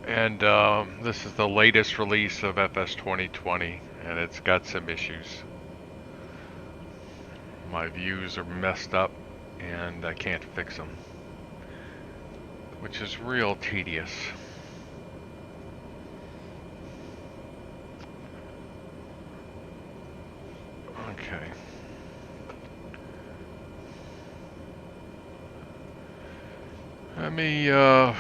And this is the latest release of FS2020, and it's got some issues. My views are messed up, and I can't fix them, which is real tedious. Okay. Let me, I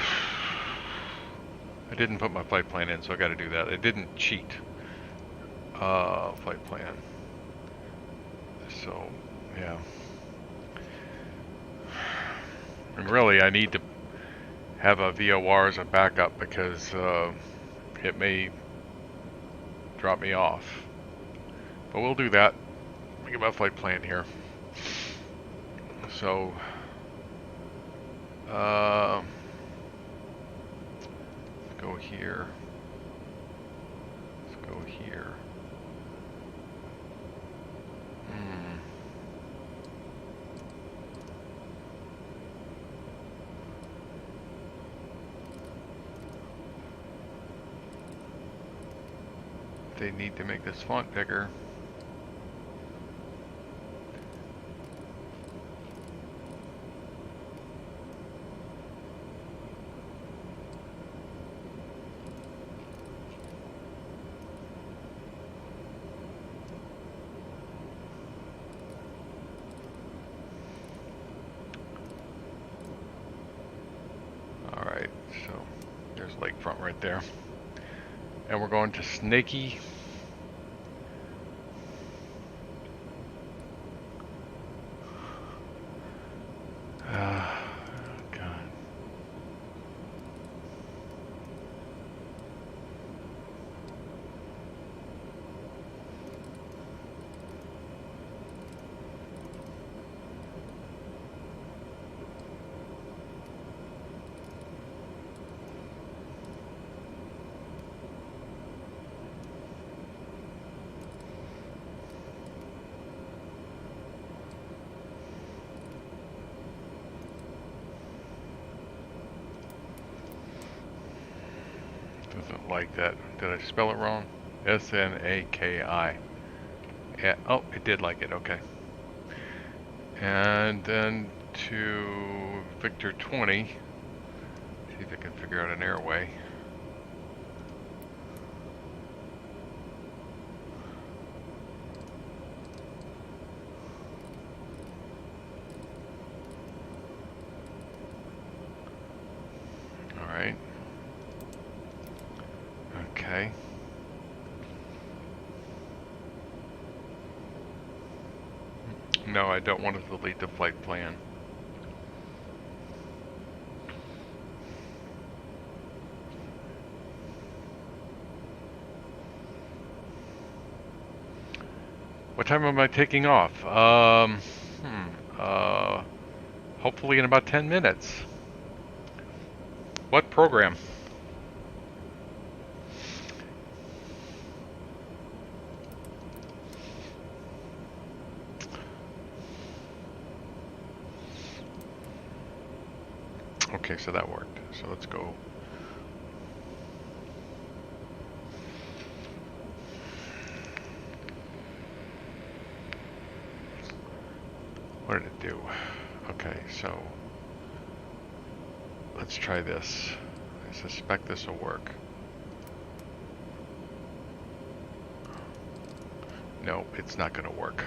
didn't put my flight plan in, so I gotta do that. I didn't cheat. Flight plan. So, yeah. And really, I need to have a VOR as a backup because it may drop me off. But we'll do that. Let me get my flight plan here. So, let's go here. Let's go here. They need to make this font bigger. Alright, so there's lakefront right there. And we're going to Snaky. God. Doesn't like that. Did I spell it wrong? S-N-A-K-I. Yeah, oh, it did like it, okay. And then to Victor 20. See if I can figure out an airway. Alright. Okay. No, I don't want to delete the flight plan. What time am I taking off? Hopefully in about 10 minutes. What program? Okay, so that worked. So let's go. What did it do? Okay, so let's try this. I suspect this will work. No, it's not going to work.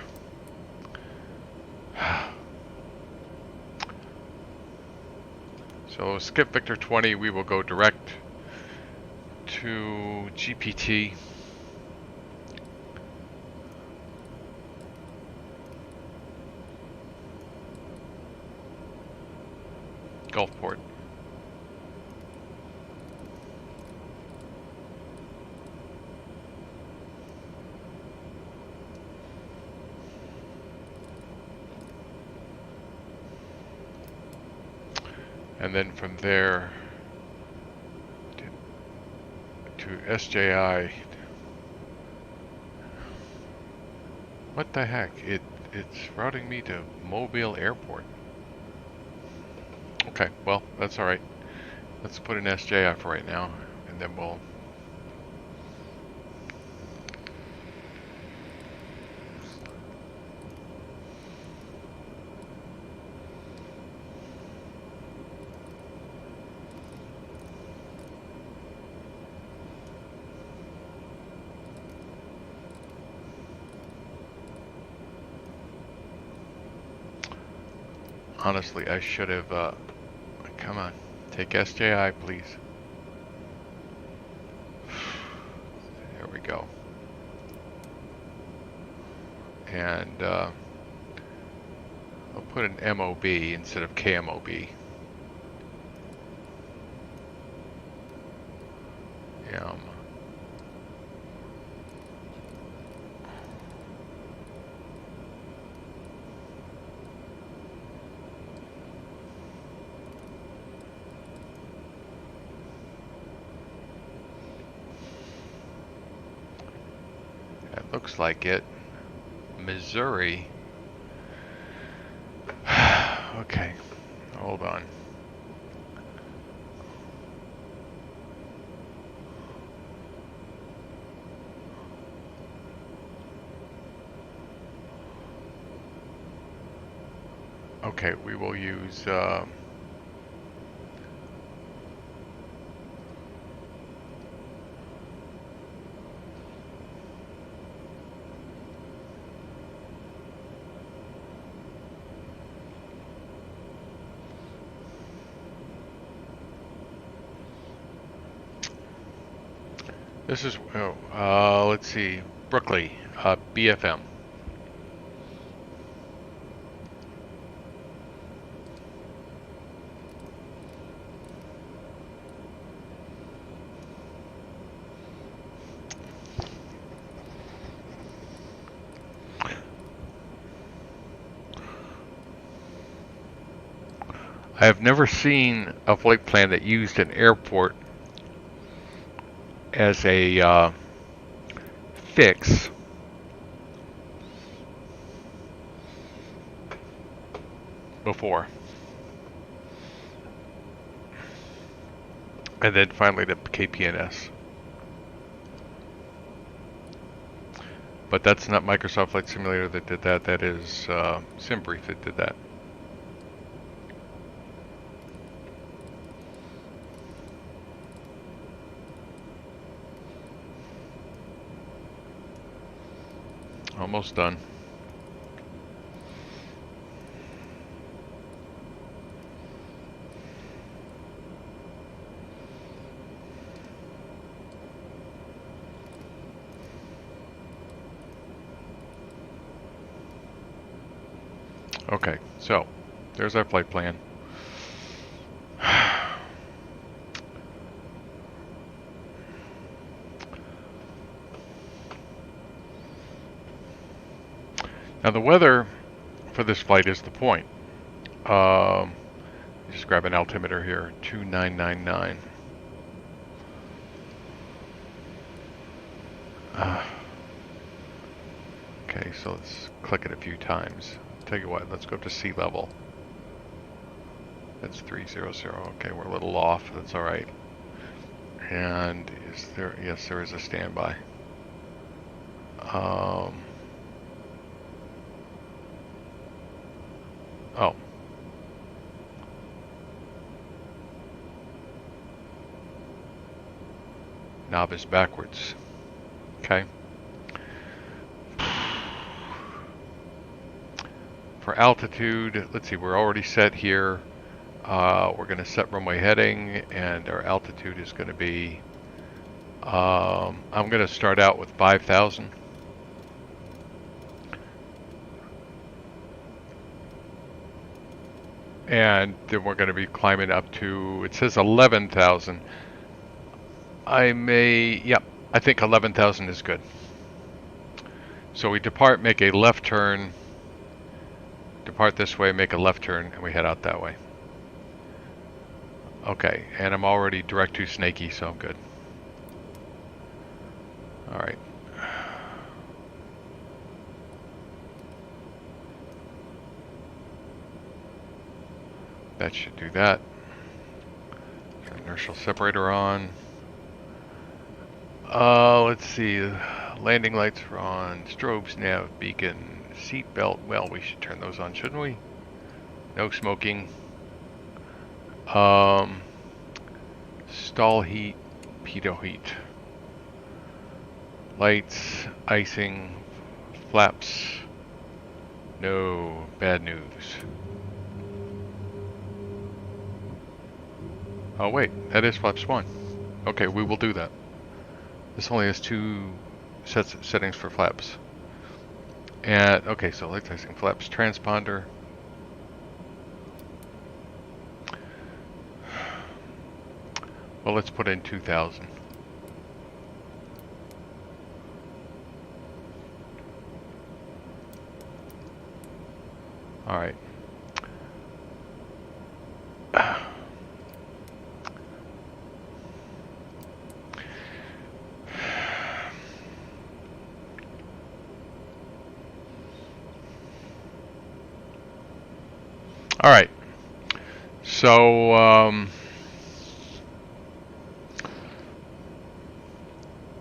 So skip Victor 20, we will go direct to GPT. Gulfport. And then from there to SJI. What the heck? It's routing me to Mobile Airport. Okay, well, that's alright. Let's put in SJI for right now. and then we'll honestly, I should have, come on, take SJI, please. There we go. And I'll put an MOB instead of KMOB. That looks like it. Missouri. Okay, hold on. Okay, we will use this is, let's see, Brooklyn, BFM. I have never seen a flight plan that used an airport as a fix. Before. And then finally the KPNS. But that's not Microsoft Flight Simulator that did that. That is SimBrief that did that. Almost done. Okay, so there's our flight plan. Now the weather for this flight is the point. Just grab an altimeter here, 2999. Okay, so let's click it a few times. Tell you what, let's go up to sea level. That's 300. Okay, we're a little off. That's all right. And is there? Yes, there is a standby. Oh. Knob is backwards. Okay. For altitude, let's see, we're already set here. We're going to set runway heading, and our altitude is going to be, I'm going to start out with 5,000. And then we're going to be climbing up to, it says 11,000. I think 11,000 is good. So we depart, make a left turn, depart this way, make a left turn, and we head out that way. Okay, and I'm already direct to Snaky, so I'm good. All right. That should do that. Turn inertial separator on. Let's see. Landing lights are on. Strobes, nav, beacon, seat belt. Well, we should turn those on, shouldn't we? No smoking. Stall heat, pitot heat. Lights, icing, flaps. No, bad news. Oh wait, that is flaps 1. Okay, we will do that. This only has 2 settings for flaps. And okay, so lights, icing, flaps, transponder. Well, let's put in 2000. All right. All right. So,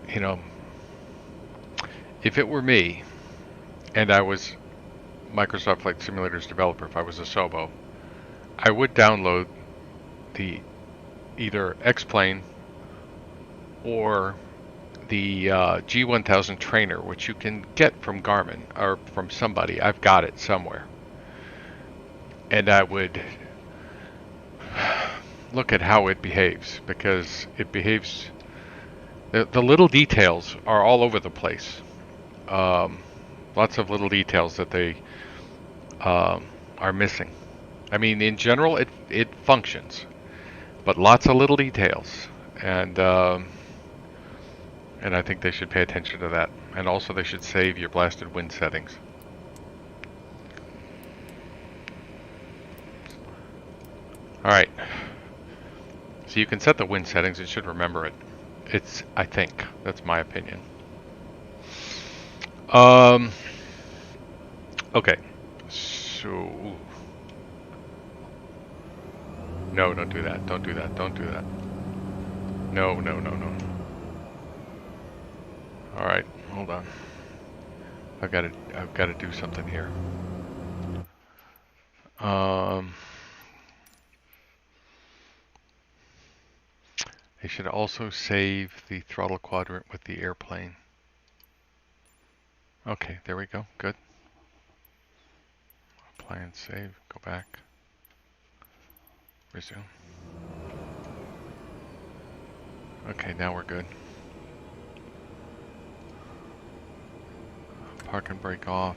you know, if it were me and I was Microsoft Flight Simulator's developer, if I was a Sobo, I would download the either X-Plane or the G1000 trainer, which you can get from Garmin or from somebody. I've got it somewhere. And I would look at how it behaves, because it behaves, the little details are all over the place. Lots of little details that they are missing. I mean, in general, it functions, but lots of little details, and I think they should pay attention to that. And also, they should save your blasted wind settings. All right. So you can set the wind settings. It should remember it. I think that's my opinion. Okay. So. No, don't do that. Don't do that. Don't do that. No, no, no, no. All right, hold on. I've got to do something here. They should also save the throttle quadrant with the airplane. Okay, there we go. Good. Apply and save. Go back. Resume. Okay, now we're good. Park and brake off.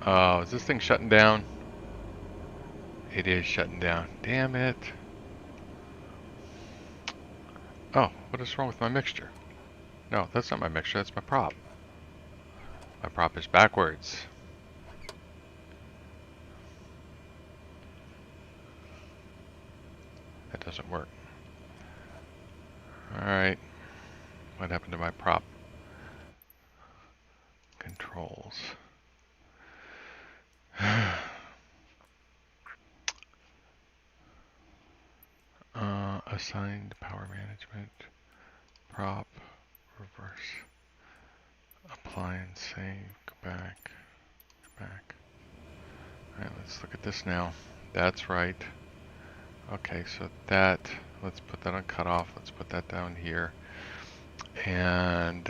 Oh, is this thing shutting down? It is shutting down. Damn it. Oh, what is wrong with my mixture? No, that's not my mixture, that's my prop. My prop is backwards. That doesn't work. Alright. What happened to my prop? Controls. Assigned power management. Prop. Reverse. Apply and save. Go back. Go back. Alright, let's look at this now. That's right. Okay, so that, let's put that on cutoff. Let's put that down here. And,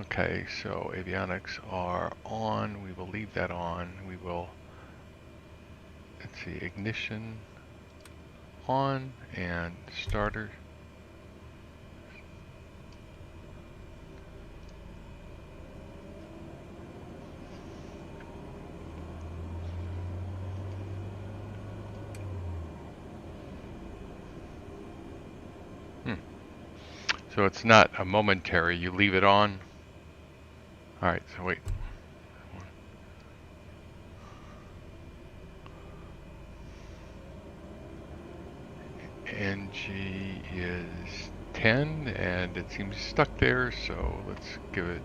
okay, so avionics are on. We will leave that on. We will, let's see, ignition on and starter. So it's not a momentary, you leave it on. Alright, so wait. NG is 10 and it seems stuck there, so let's give it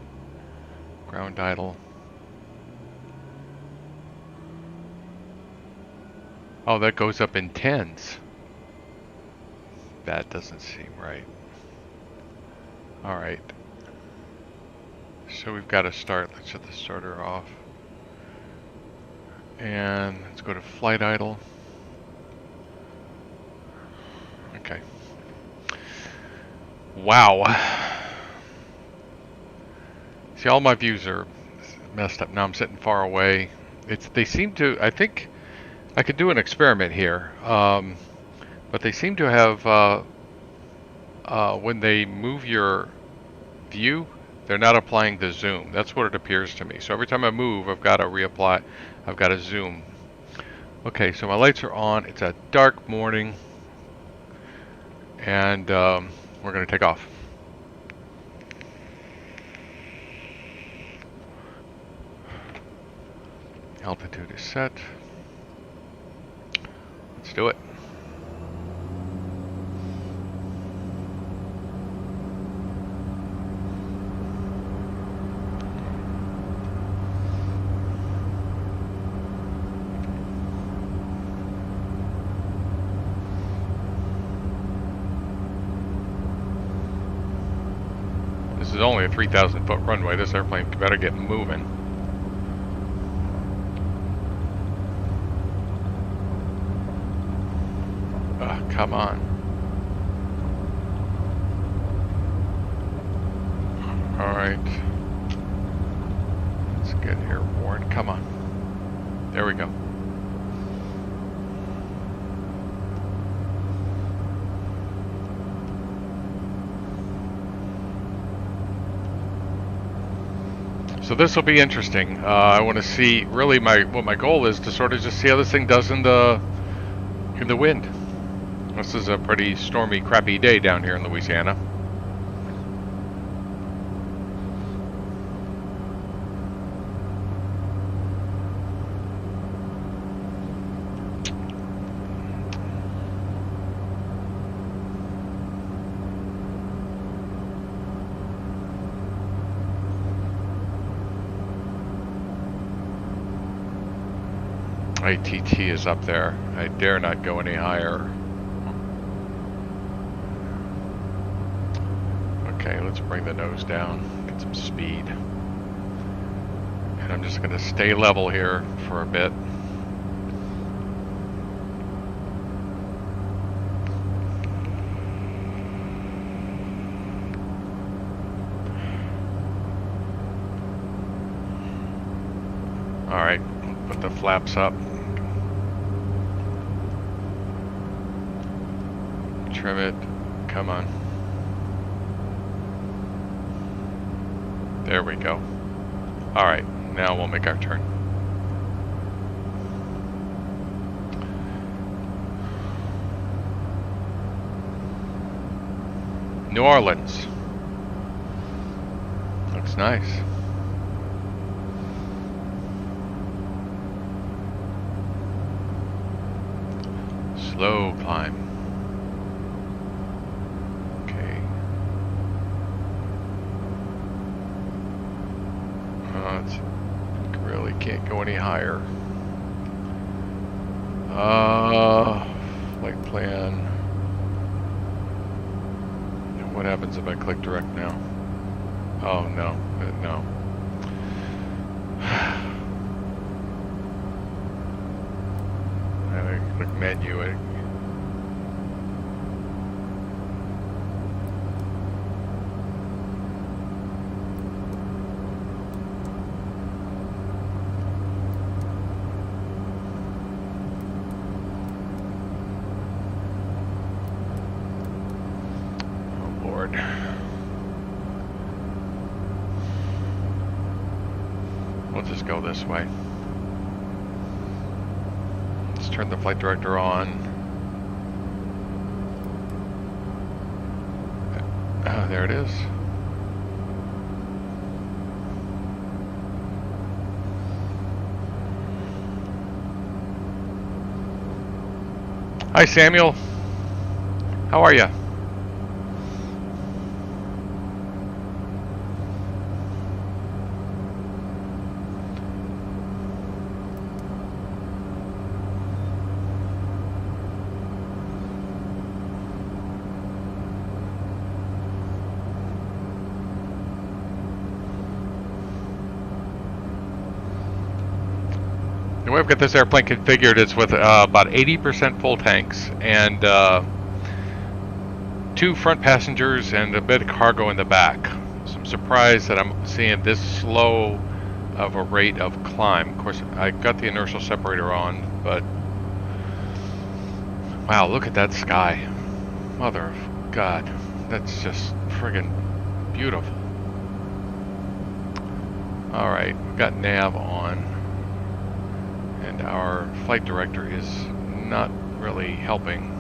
ground idle. Oh, that goes up in tens. That doesn't seem right. All right. So we've got to start. Let's shut the starter off. And let's go to flight idle. Okay. Wow. See, all my views are messed up. Now I'm sitting far away. They seem to, I think I could do an experiment here. But they seem to have, when they move your view, they're not applying the zoom. That's what it appears to me. So every time I move, I've got to reapply, I've got to zoom. Okay, so my lights are on. It's a dark morning. And we're going to take off. Altitude is set. Let's do it. This is only a 3,000-foot runway. This airplane better get moving. Come on. Alright. Let's get airborne. Come on. There we go. So this will be interesting. I want to see, really, what my goal is to sort of just see how this thing does in the wind. This is a pretty stormy, crappy day down here in Louisiana. ITT is up there. I dare not go any higher. Okay, let's bring the nose down, get some speed. And I'm just going to stay level here for a bit. Alright, put the flaps up. Trim it. Come on. There we go. Alright, now we'll make our turn. New Orleans. Looks nice. Slow climb. Really can't go any higher. Flight plan. What happens if I click direct now? Oh no, no. I click menu. We'll just go this way. Let's turn the flight director on. Oh, there it is. Hi, Samuel. How are you? The way I've got this airplane configured is with about 80% full tanks and 2 front passengers and a bit of cargo in the back. So I'm surprised that I'm seeing this slow of a rate of climb. Of course, I got the inertial separator on, but wow, look at that sky. Mother of God, that's just friggin' beautiful. Alright, we've got nav on, and our flight director is not really helping.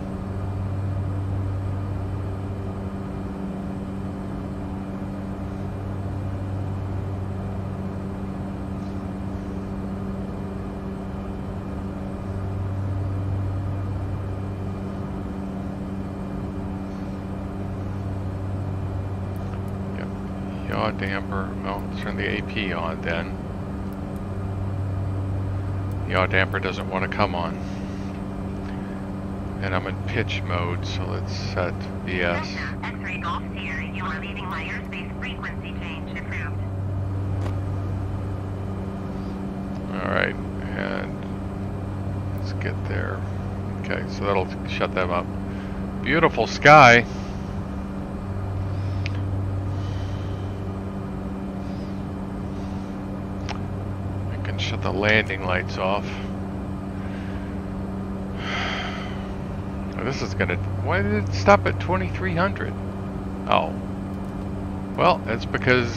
Yaw damper, well, let's turn the AP on then. Yaw damper doesn't want to come on. And I'm in pitch mode, so let's set BS. X-ray Golf here. You are leaving my airspace frequency change approved. Alright, and let's get there. Okay, so that'll shut them up. Beautiful sky. Shut the landing lights off. Oh, this is gonna... Why did it stop at 2300? Oh. Well, that's because...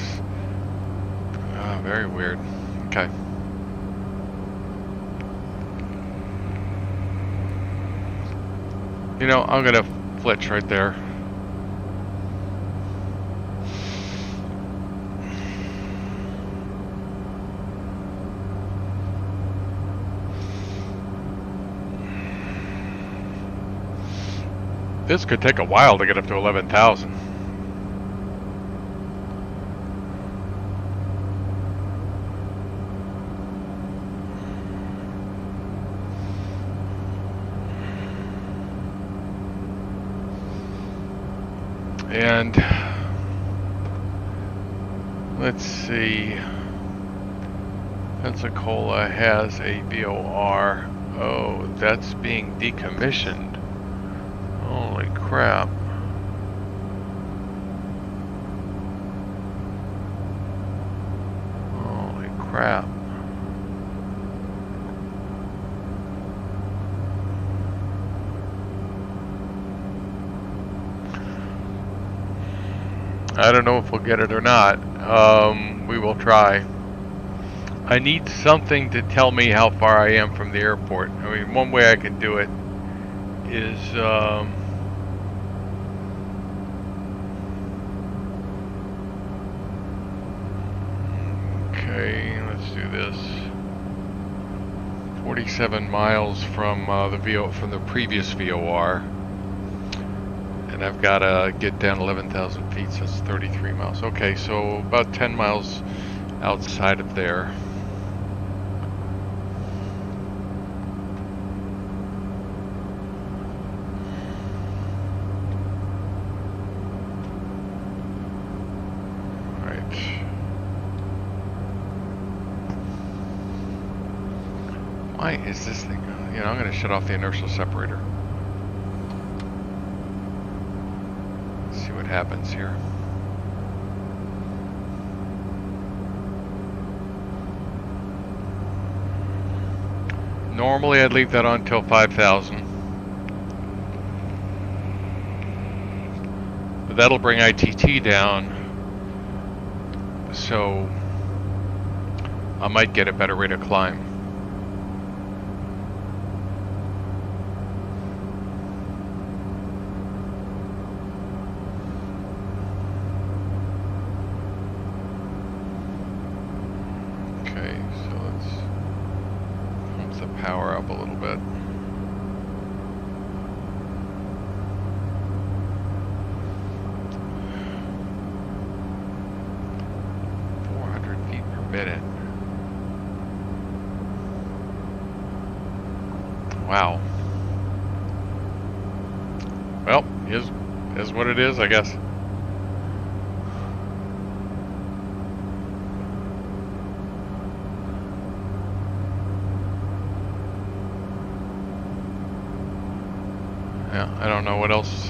very weird. Okay. You know, I'm gonna flitch right there. This could take a while to get up to 11,000. And let's see. Pensacola has a VOR. Oh, that's being decommissioned. Holy crap. Holy crap. I don't know if we'll get it or not. We will try. I need something to tell me how far I am from the airport. I mean, one way I can do it is okay, let's do this. 47 miles from the previous VOR, and I've got to get down 11,000 feet, so that's 33 miles. Okay, so about 10 miles outside of there. Why is this thing? You know, I'm going to shut off the inertial separator. Let's see what happens here. Normally I'd leave that on until 5,000. But that'll bring ITT down. So I might get a better rate of climb. Power up a little bit. Minute. Wow. Well, is what it is, I guess. Yeah, I don't know what else.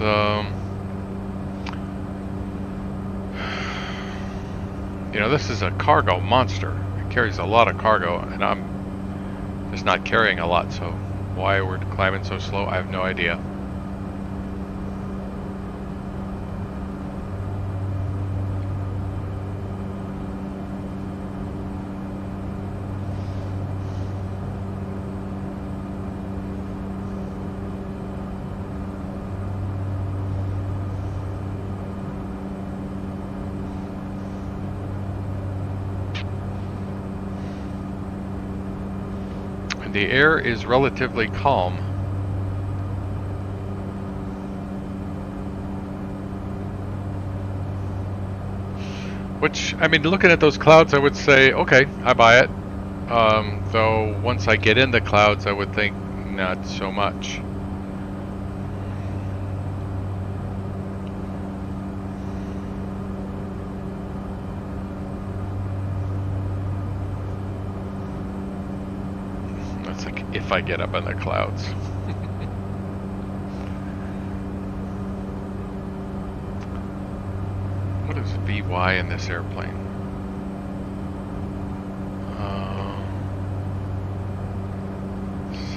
You know, this is a cargo monster. It carries a lot of cargo, and I'm just not carrying a lot, so why we're climbing so slow, I have no idea. The air is relatively calm. Which, I mean, looking at those clouds, I would say, okay, I buy it. Though, once I get in the clouds, I would think not so much. That's like if I get up in the clouds. What is VY in this airplane?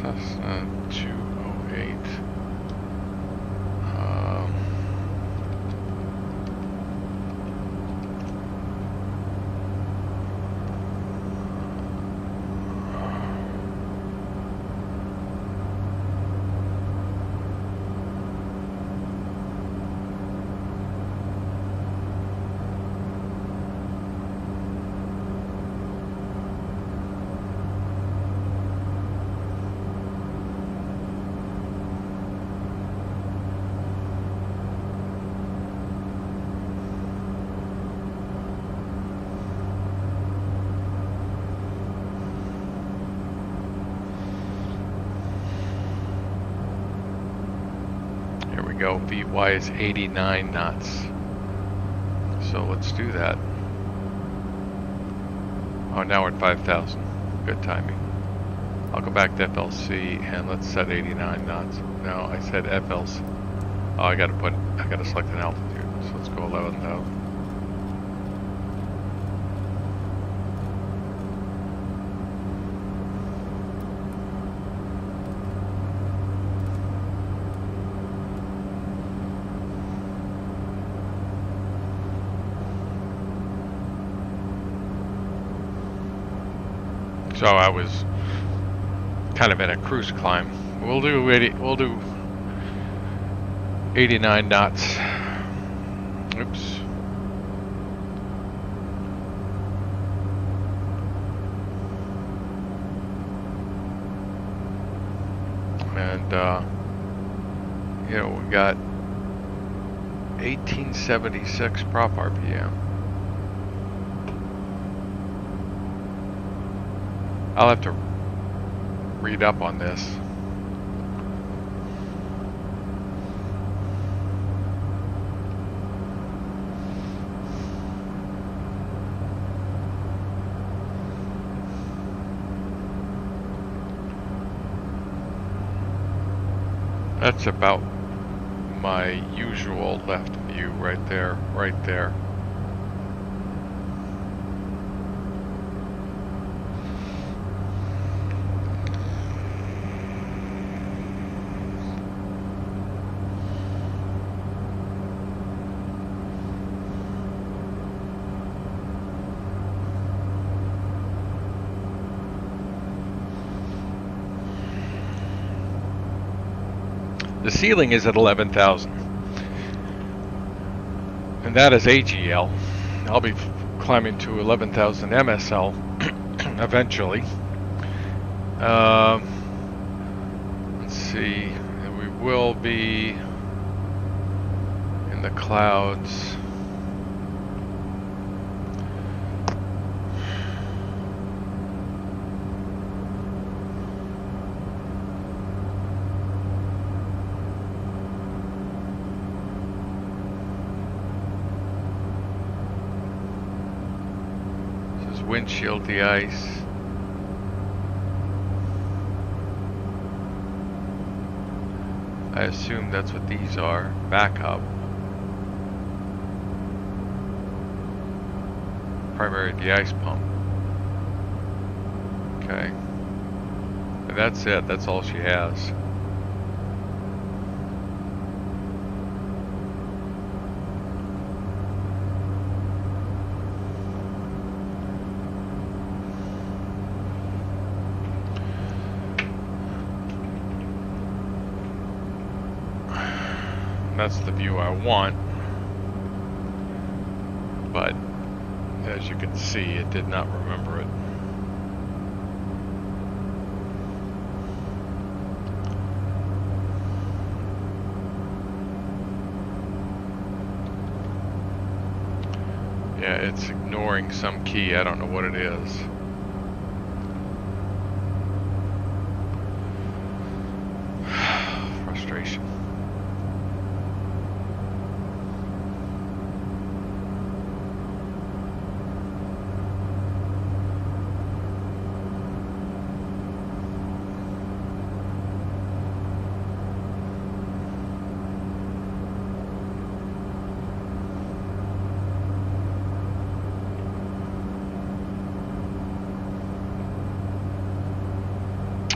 Cessna 208. Go. VY is 89 knots. So let's do that. Oh, now we're at 5,000. Good timing. I'll go back to FLC and let's set 89 knots. No, I said FLC. Oh, I gotta select an altitude. So let's go 11,000. So I was kind of in a cruise climb. We'll do 89 knots. Oops. And you know, we got 1876 prop RPM. I'll have to read up on this. That's about my usual left view right there, right there. The ceiling is at 11,000, and that is AGL. I'll be climbing to 11,000 MSL eventually. Let's see, we will be in the clouds. Windshield de-ice. I assume that's what these are. Backup. Primary de-ice pump. Okay. And that's it. That's all she has. That's the view I want, but as you can see, it did not remember it. Yeah, it's ignoring some key. I don't know what it is. Frustration.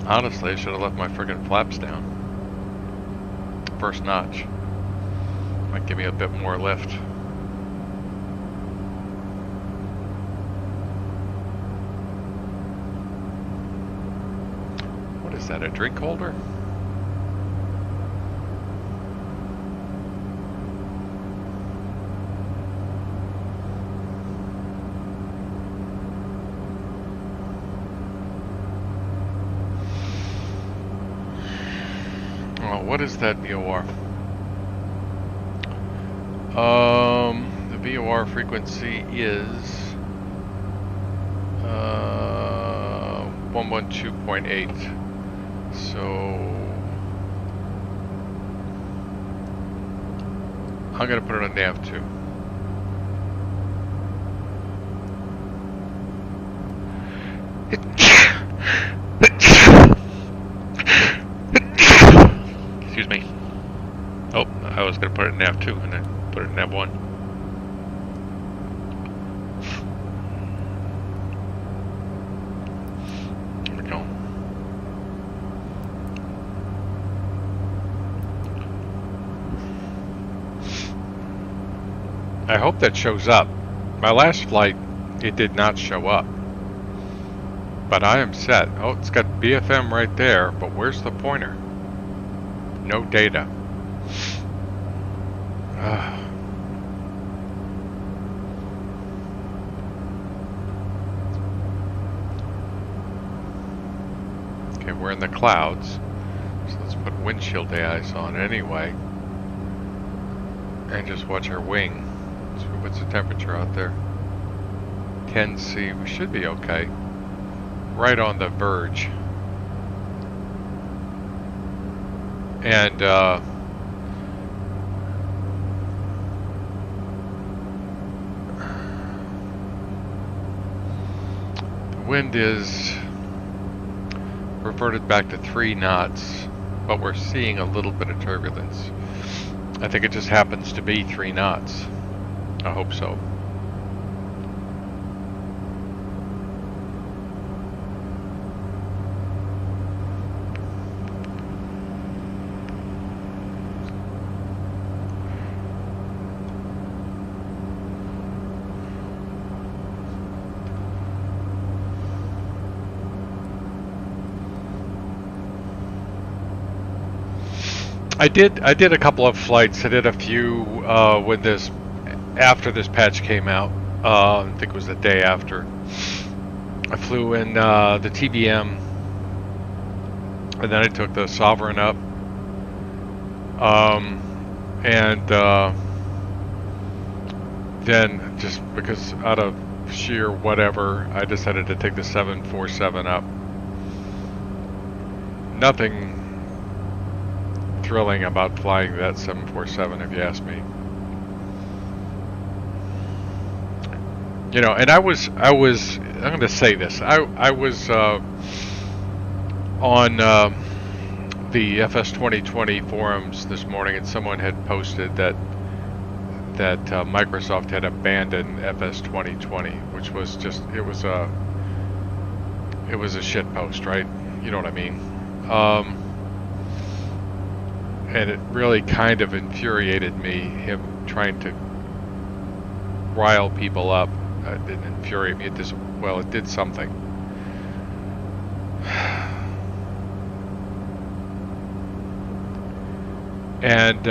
Honestly, I should have left my friggin' flaps down. First notch. Might give me a bit more lift. What is that, a drink holder? What is that VOR? The VOR frequency is 112.8. So I'm gonna put it on nav 2. Excuse me. Oh, I was going to put it in nav 2 and then put it in nav 1. There we go. I hope that shows up. My last flight, it did not show up. But I am set. Oh, it's got BFM right there, but where's the pointer? No data. Okay, we're in the clouds. So let's put windshield de-ice on anyway. And just watch our wing. So what's the temperature out there? 10°C. We should be okay. Right on the verge. And the wind is reverted back to 3 knots, but we're seeing a little bit of turbulence. I think it just happens to be 3 knots. I hope so. I did a couple of flights. I did a few when after this patch came out. I think it was the day after. I flew in the TBM, and then I took the Sovereign up, and then just because out of sheer whatever, I decided to take the 747 up. Nothing thrilling about flying that 747, if you ask me. You know, and I'm going to say this. I was on the FS2020 forums this morning, and someone had posted that Microsoft had abandoned FS2020, which was just it was a shit post, right? You know what I mean? And it really kind of infuriated me, him trying to rile people up. It didn't infuriate me. It did something. And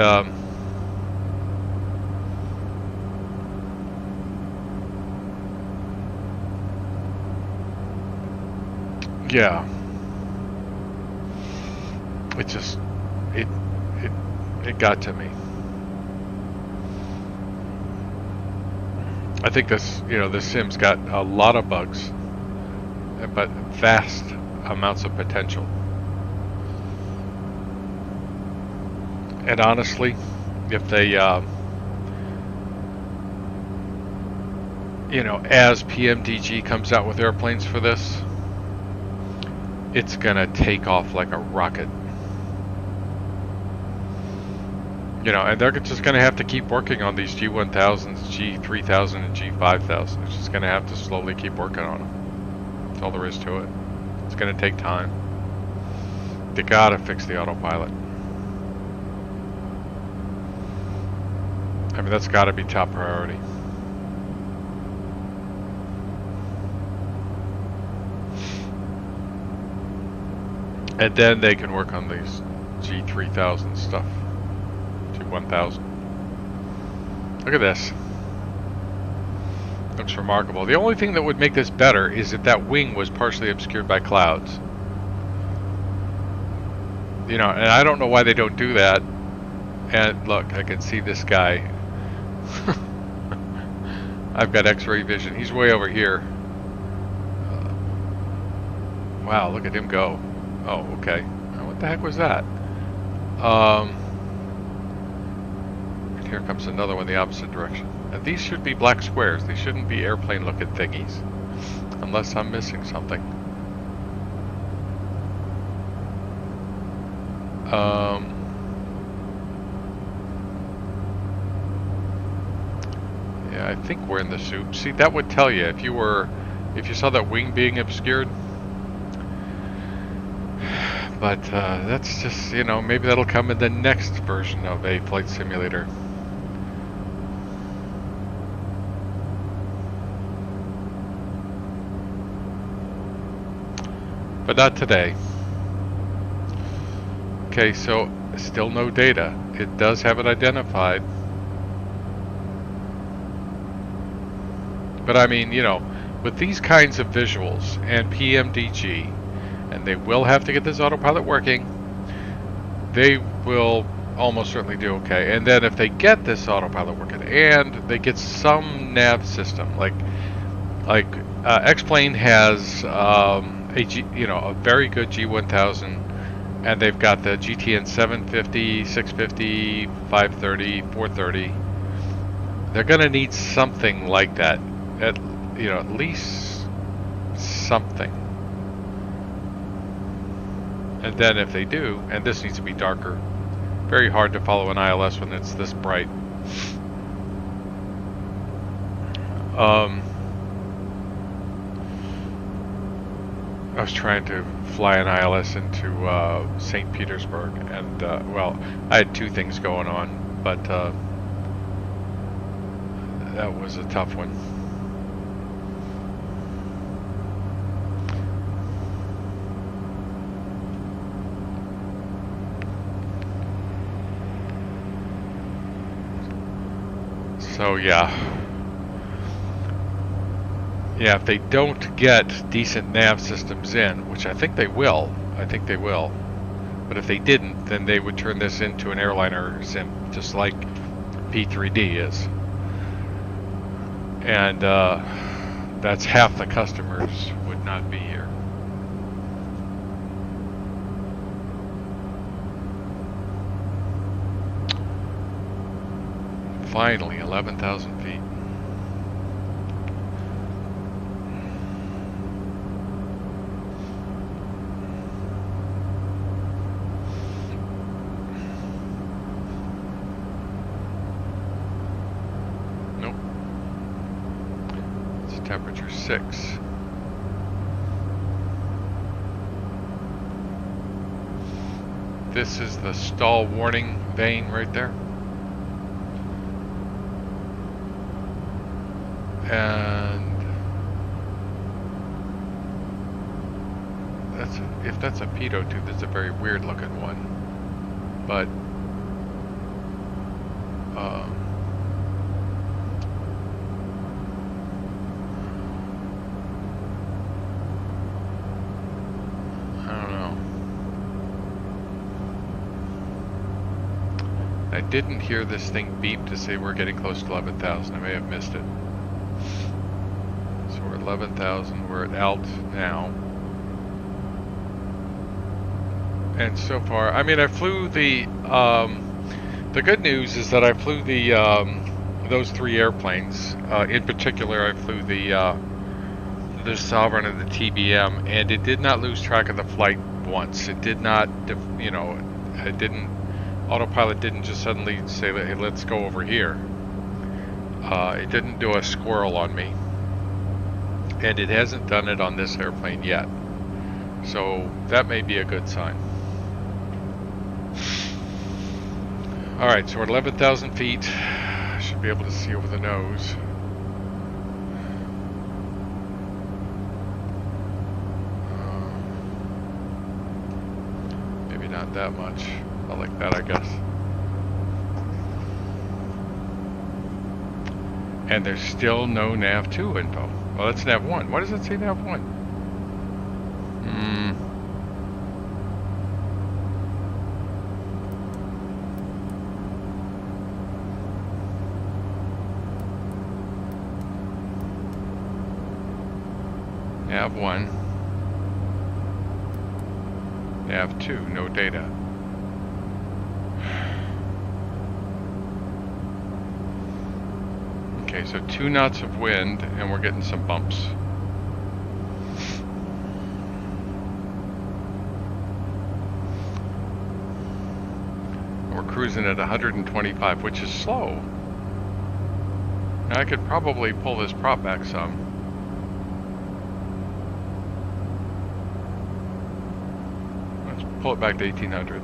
yeah, it got to me. I think this sim's got a lot of bugs, but vast amounts of potential. And honestly, if they, as PMDG comes out with airplanes for this, it's gonna take off like a rocket. And they're just gonna have to keep working on these G1000s, G3000, and G5000. It's just gonna have to slowly keep working on them. That's all there is to it. It's gonna take time. They gotta fix the autopilot. I mean, that's gotta be top priority. And then they can work on these G3000 stuff. G1000. Look at this. Looks remarkable. The only thing that would make this better is if that wing was partially obscured by clouds. And I don't know why they don't do that. And look, I can see this guy. I've got X-ray vision. He's way over here. Wow, look at him go. Oh, okay. What the heck was that? And here comes another one the opposite direction. And these should be black squares. They shouldn't be airplane-looking thingies. Unless I'm missing something. Yeah, I think we're in the soup. See, that would tell you if you saw that wing being obscured. But that's just, maybe that'll come in the next version of a flight simulator. But not today. Okay, so still no data. It does have it identified. But I mean, with these kinds of visuals and PMDG, and they will have to get this autopilot working, they will almost certainly do okay. And then if they get this autopilot working and they get some nav system, like X-Plane has a very good G1000, and they've got the GTN 750, 650, 530, 430. They're gonna need something like that, at least something. And then if they do, and this needs to be darker, very hard to follow an ILS when it's this bright. I was trying to fly an ILS into St. Petersburg, and I had two things going on, but that was a tough one. So yeah, if they don't get decent nav systems in, which I think they will, but if they didn't, then they would turn this into an airliner sim, just like P3D is. And that's half the customers would not be here. Finally, 11,000 feet. temperature 6. This is the stall warning vane right there. And if that's a pitot tube, that's a very weird looking one. But I don't know. I didn't hear this thing beep to say we're getting close to 11,000. I may have missed it. So we're 11,000. We're at alt now. And so far, I mean, I flew the good news is that I flew the those 3 airplanes. In particular, I flew the Sovereign and the TBM, and it did not lose track of the flight once. It did not, you know, it didn't. Autopilot didn't just suddenly say, "Hey, let's go over here." It didn't do a squirrel on me, and it hasn't done it on this airplane yet. So that may be a good sign. Alright, so we're at 11,000 feet. Should be able to see over the nose. Maybe not that much. I like that, I guess. And there's still no nav2 info. Well, that's nav1. Why does it say nav1? Nav1. Nav2, no data. Okay, so 2 knots of wind, and we're getting some bumps. We're cruising at 125, which is slow. Now I could probably pull this prop back some. Let's pull it back to 1800.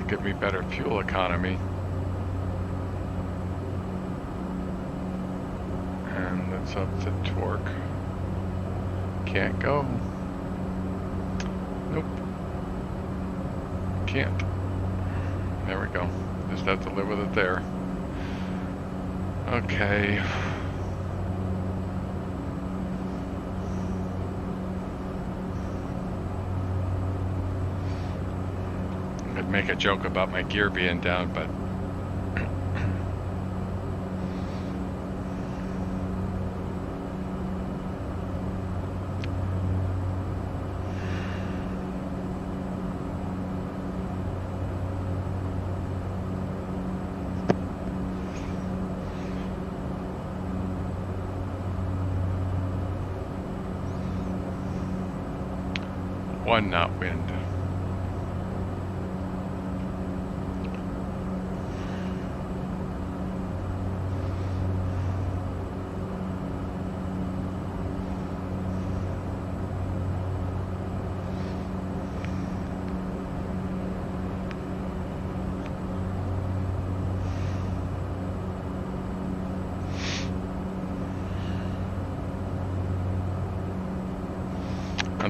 Give me better fuel economy. And that's up to torque. Can't go. Nope. Can't. There we go. Just have to live with it there. Okay. Make a joke about my gear being down, but one knot wind.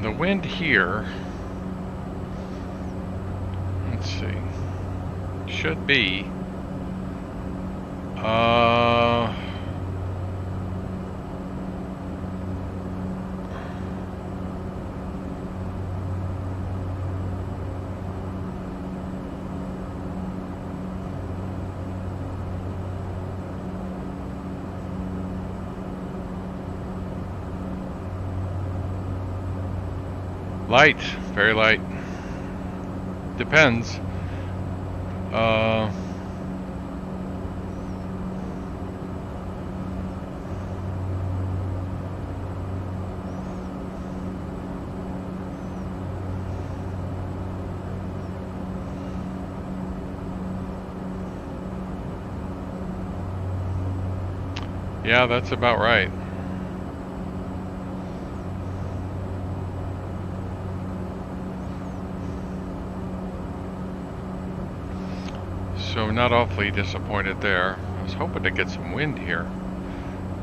The wind here, let's see, should be light, very light. Depends. Yeah, that's about right. So not awfully disappointed there. I was hoping to get some wind here.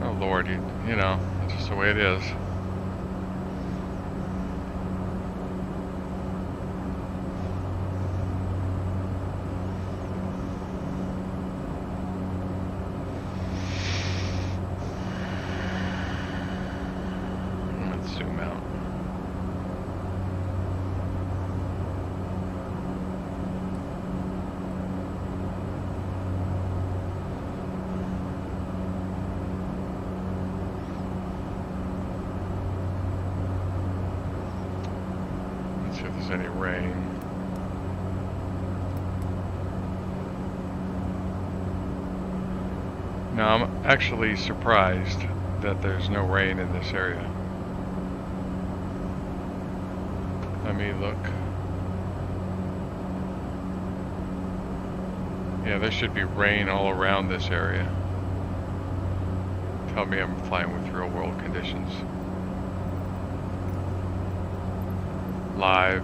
Oh Lord, you know, that's just the way it is. Let's zoom out. Let's see if there's any rain. Now I'm actually surprised that there's no rain in this area. Let me look. Yeah, there should be rain all around this area. Tell me I'm flying with real world conditions. Live.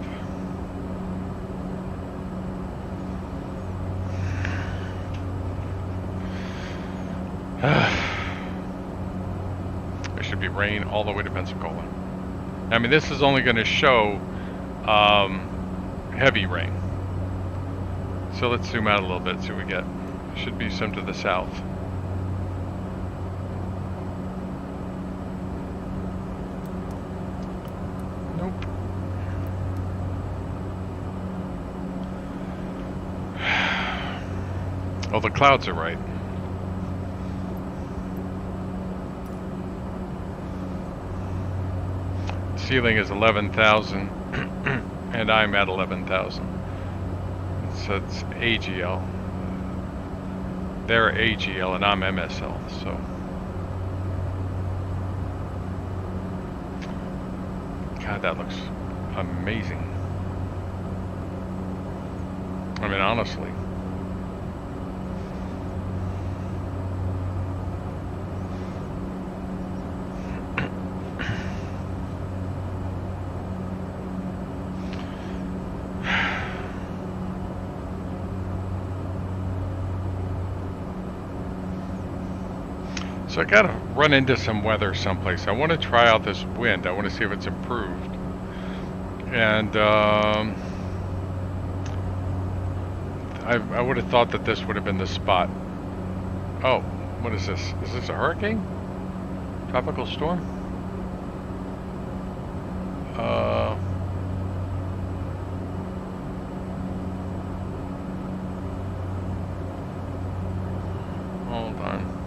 There should be rain all the way to Pensacola. I mean, this is only going to show heavy rain. So let's zoom out a little bit, see what we get. Should be some to the south. Nope. Oh, the clouds are right. Ceiling is 11,000 and I'm at 11,000. So it's AGL. They're AGL and I'm MSL, so. God, that looks amazing. I mean, honestly. So I gotta run into some weather someplace. I want to try out this wind. I want to see if it's improved. And I would have thought that this would have been the spot. Oh, what is this? Is this a hurricane? Tropical storm? Hold on.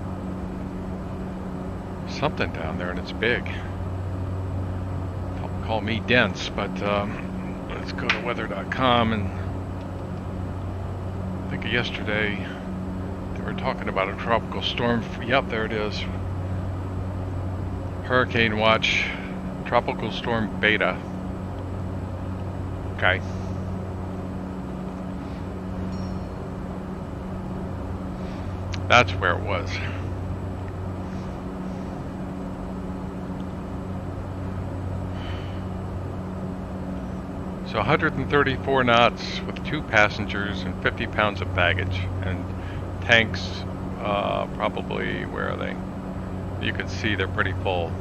Something down there and it's big. Call me dense, but let's go to weather.com, and I think yesterday they were talking about a tropical storm. Yep, there it is. Hurricane watch, tropical storm beta. Okay. That's where it was. So 134 knots with 2 passengers and 50 pounds of baggage, and tanks, probably, where are they? You can see they're pretty full.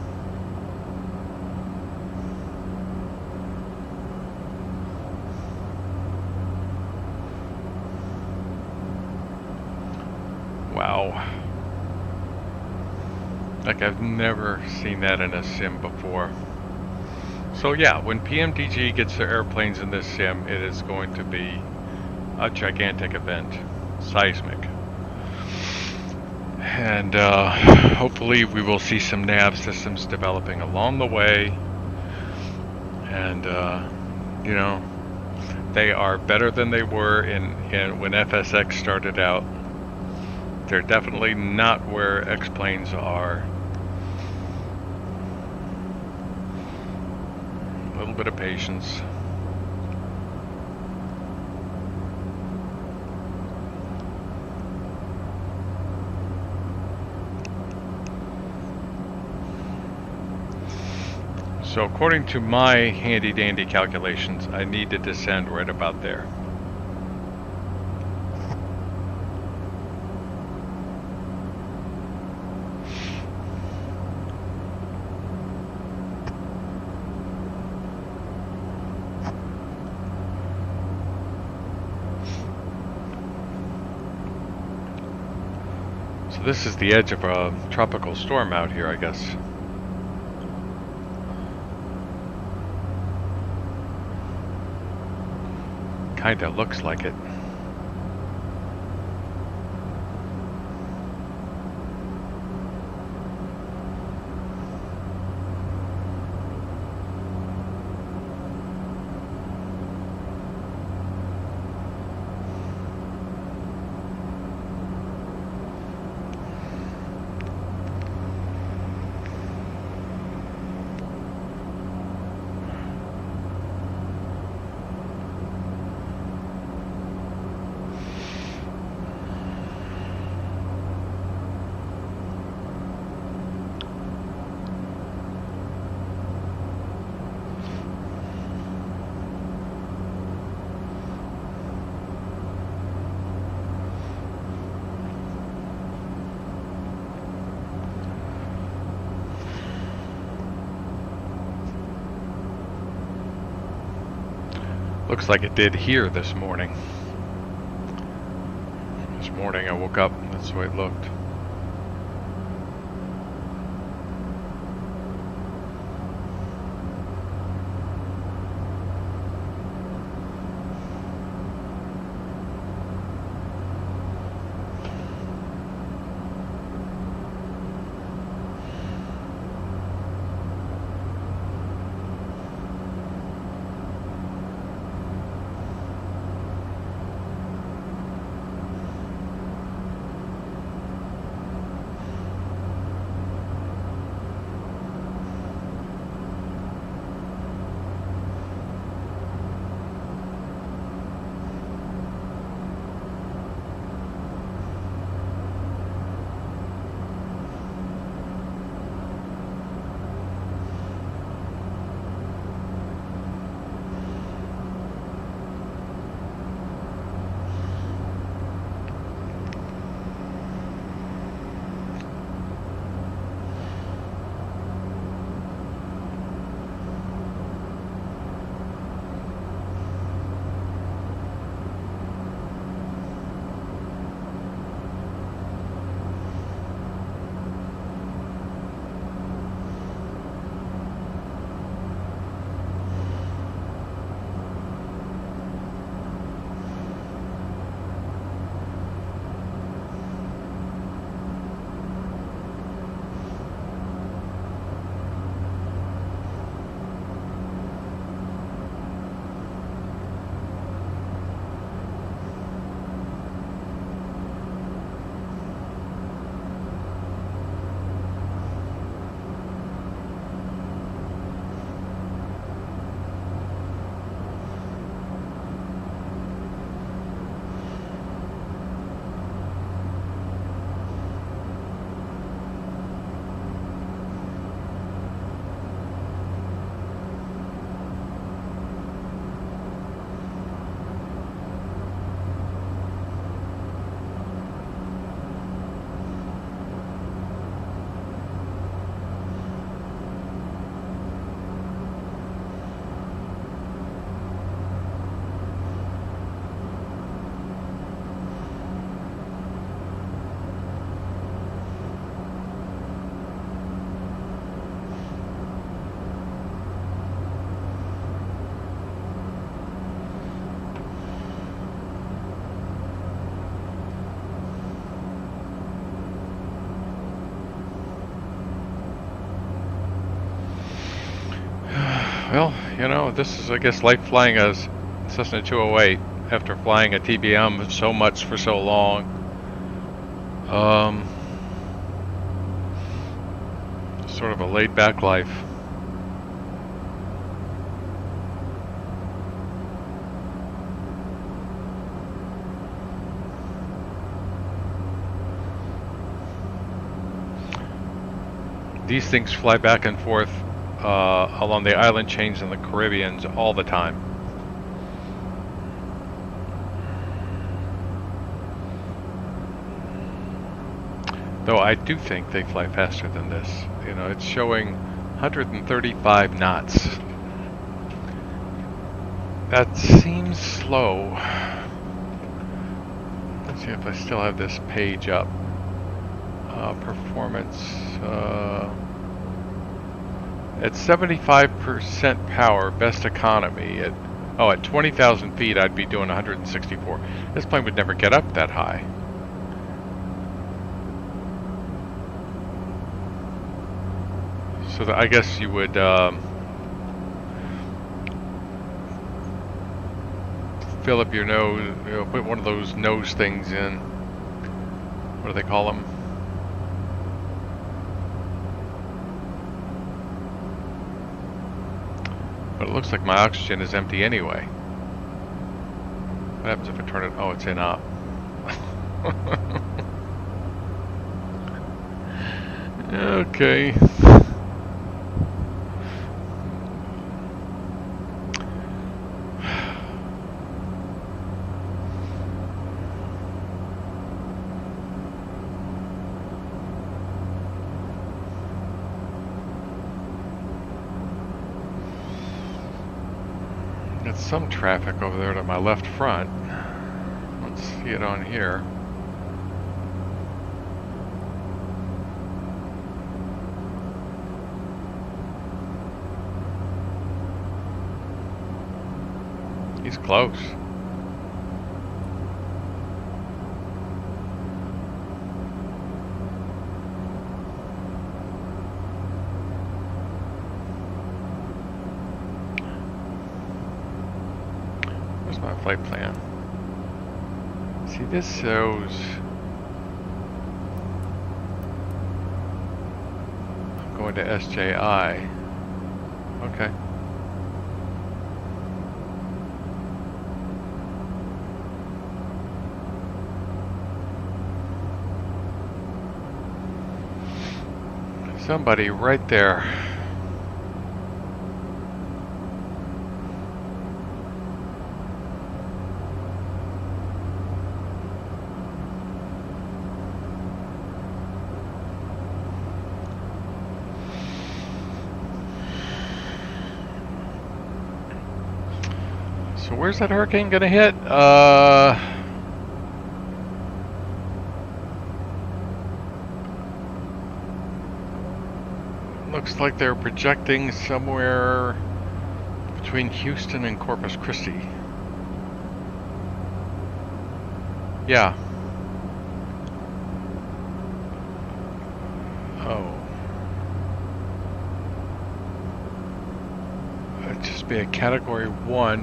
Wow. Like, I've never seen that in a sim before. So yeah, when PMDG gets their airplanes in this sim, it is going to be a gigantic event, seismic. And hopefully we will see some nav systems developing along the way. And you know, they are better than they were in when FSX started out. They're definitely not where X-planes are. A little bit of patience. So according to my handy dandy calculations, I need to descend right about there. So this is the edge of a tropical storm out here, I guess. Kinda looks like it. Looks like it did here this morning. This morning I woke up, that's the way it looked. Well, you know, this is, I guess, like flying a Cessna 208 after flying a TBM so much for so long. Sort of a laid-back life. These things fly back and forth along the island chains in the Caribbean all the time. Though I do think they fly faster than this. You know, it's showing 135 knots. That seems slow. Let's see if I still have this page up. Performance. At 75% power, best economy. At 20,000 feet, I'd be doing 164. This plane would never get up that high. So I guess you would fill up your nose, you know, put one of those nose things in. What do they call them? But it looks like my oxygen is empty anyway. What happens if I turn it? Oh, it's in up. Okay. Got some traffic over there to my left front. Let's see it on here. He's close. Where's my flight plan? See, this shows I'm going to SJI. Okay. Somebody right there. So where's that hurricane gonna hit? Looks like they're projecting somewhere between Houston and Corpus Christi. Yeah. Oh. It'd just be a Category 1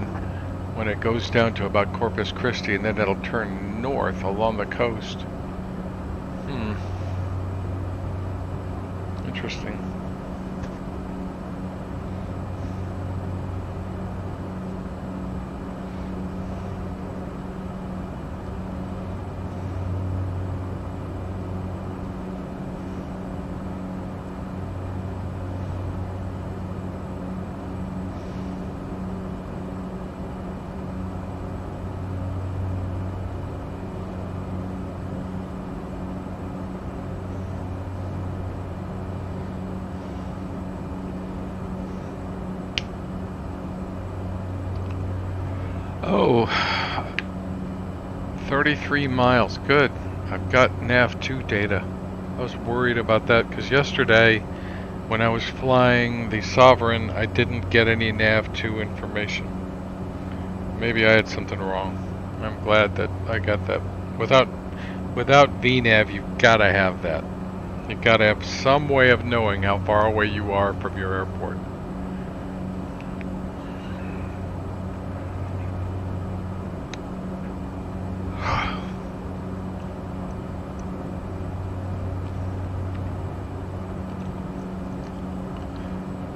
when it goes down to about Corpus Christi, and then it'll turn north along the coast. Interesting. Oh, 33 miles. Good. I've got nav2 data. I was worried about that because yesterday when I was flying the Sovereign, I didn't get any nav2 information. Maybe I had something wrong. I'm glad that I got that. Without VNav, you've got to have that. You've got to have some way of knowing how far away you are from your airport.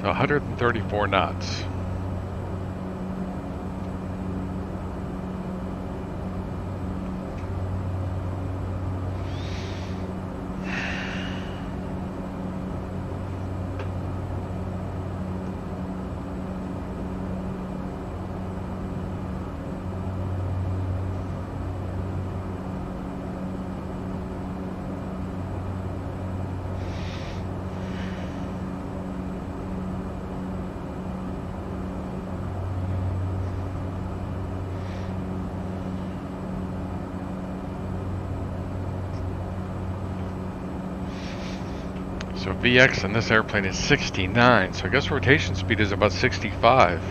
So 134 knots. So VX on this airplane is 69, so I guess rotation speed is about 65.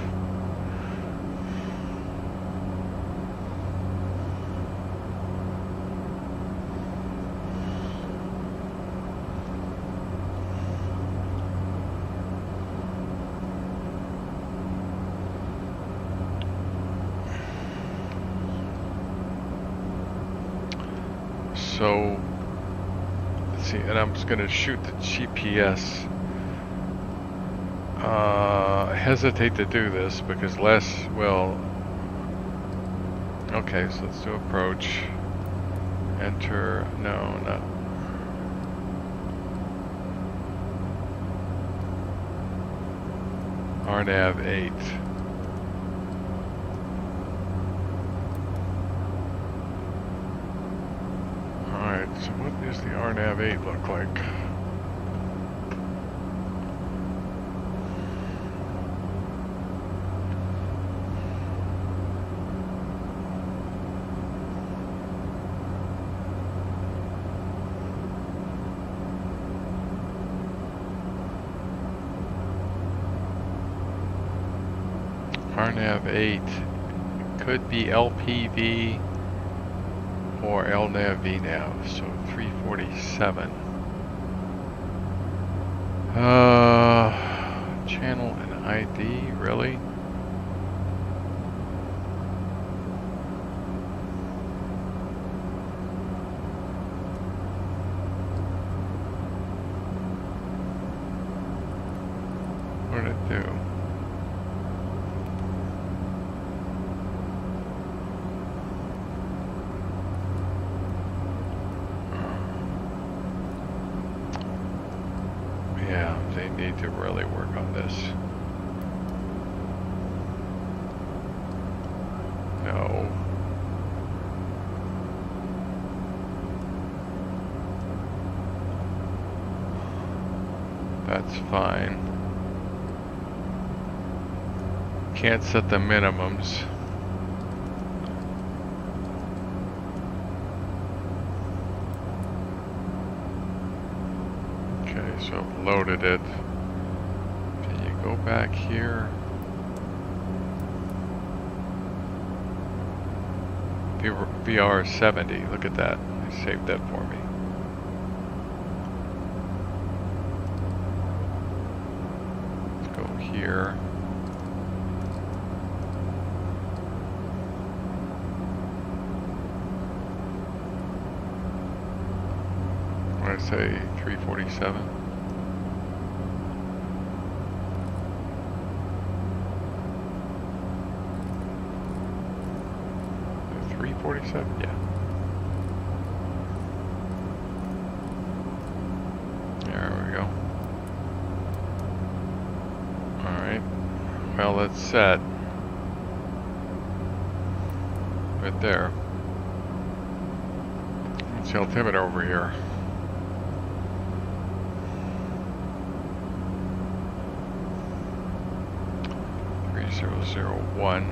So, let's see, and I'm just going to shoot the GPS. I hesitate to do this because okay, so let's do approach. Enter, no, not. RNAV 8. Alright, so what does the RNAV 8 look like? RNAV 8 could be LPV or LNAV VNAV, so 347. Channel and ID, really? What did it do? Yeah, they need to really work on this. No. That's fine. Can't set the minimums. Okay, so I've loaded it. Can you go back here? VR 70, look at that. They saved that for me. Let's go here. What did I say, 347? 347? Yeah. There we go. Alright. Well, it's set. Right there. What's the altimeter over here? .001.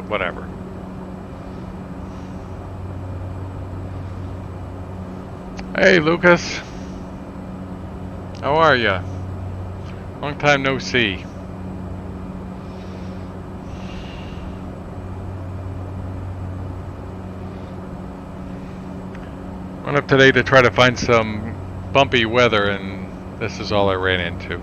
Whatever. Hey, Lucas. How are ya? Long time no see. Went up today to try to find some bumpy weather, and this is all I ran into.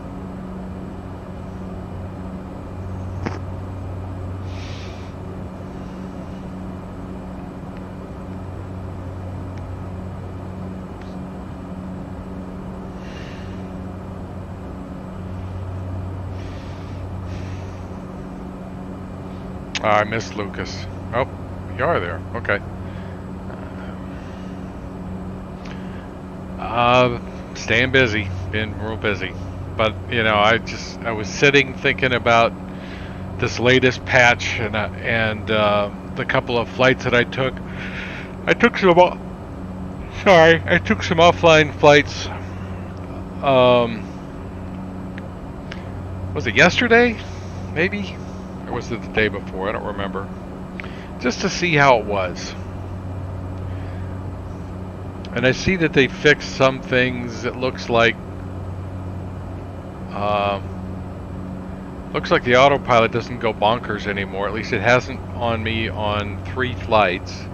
I missed Lucas. Oh, you are there. Okay. Staying busy. Been real busy. But, you know, I was sitting thinking about this latest patch and the couple of flights that I took. I took some, I took some offline flights. Was it yesterday? Maybe? Or was it the day before? I don't remember. Just to see how it was. And I see that they fixed some things. It looks like the autopilot doesn't go bonkers anymore. At least it hasn't on me on 3 flights.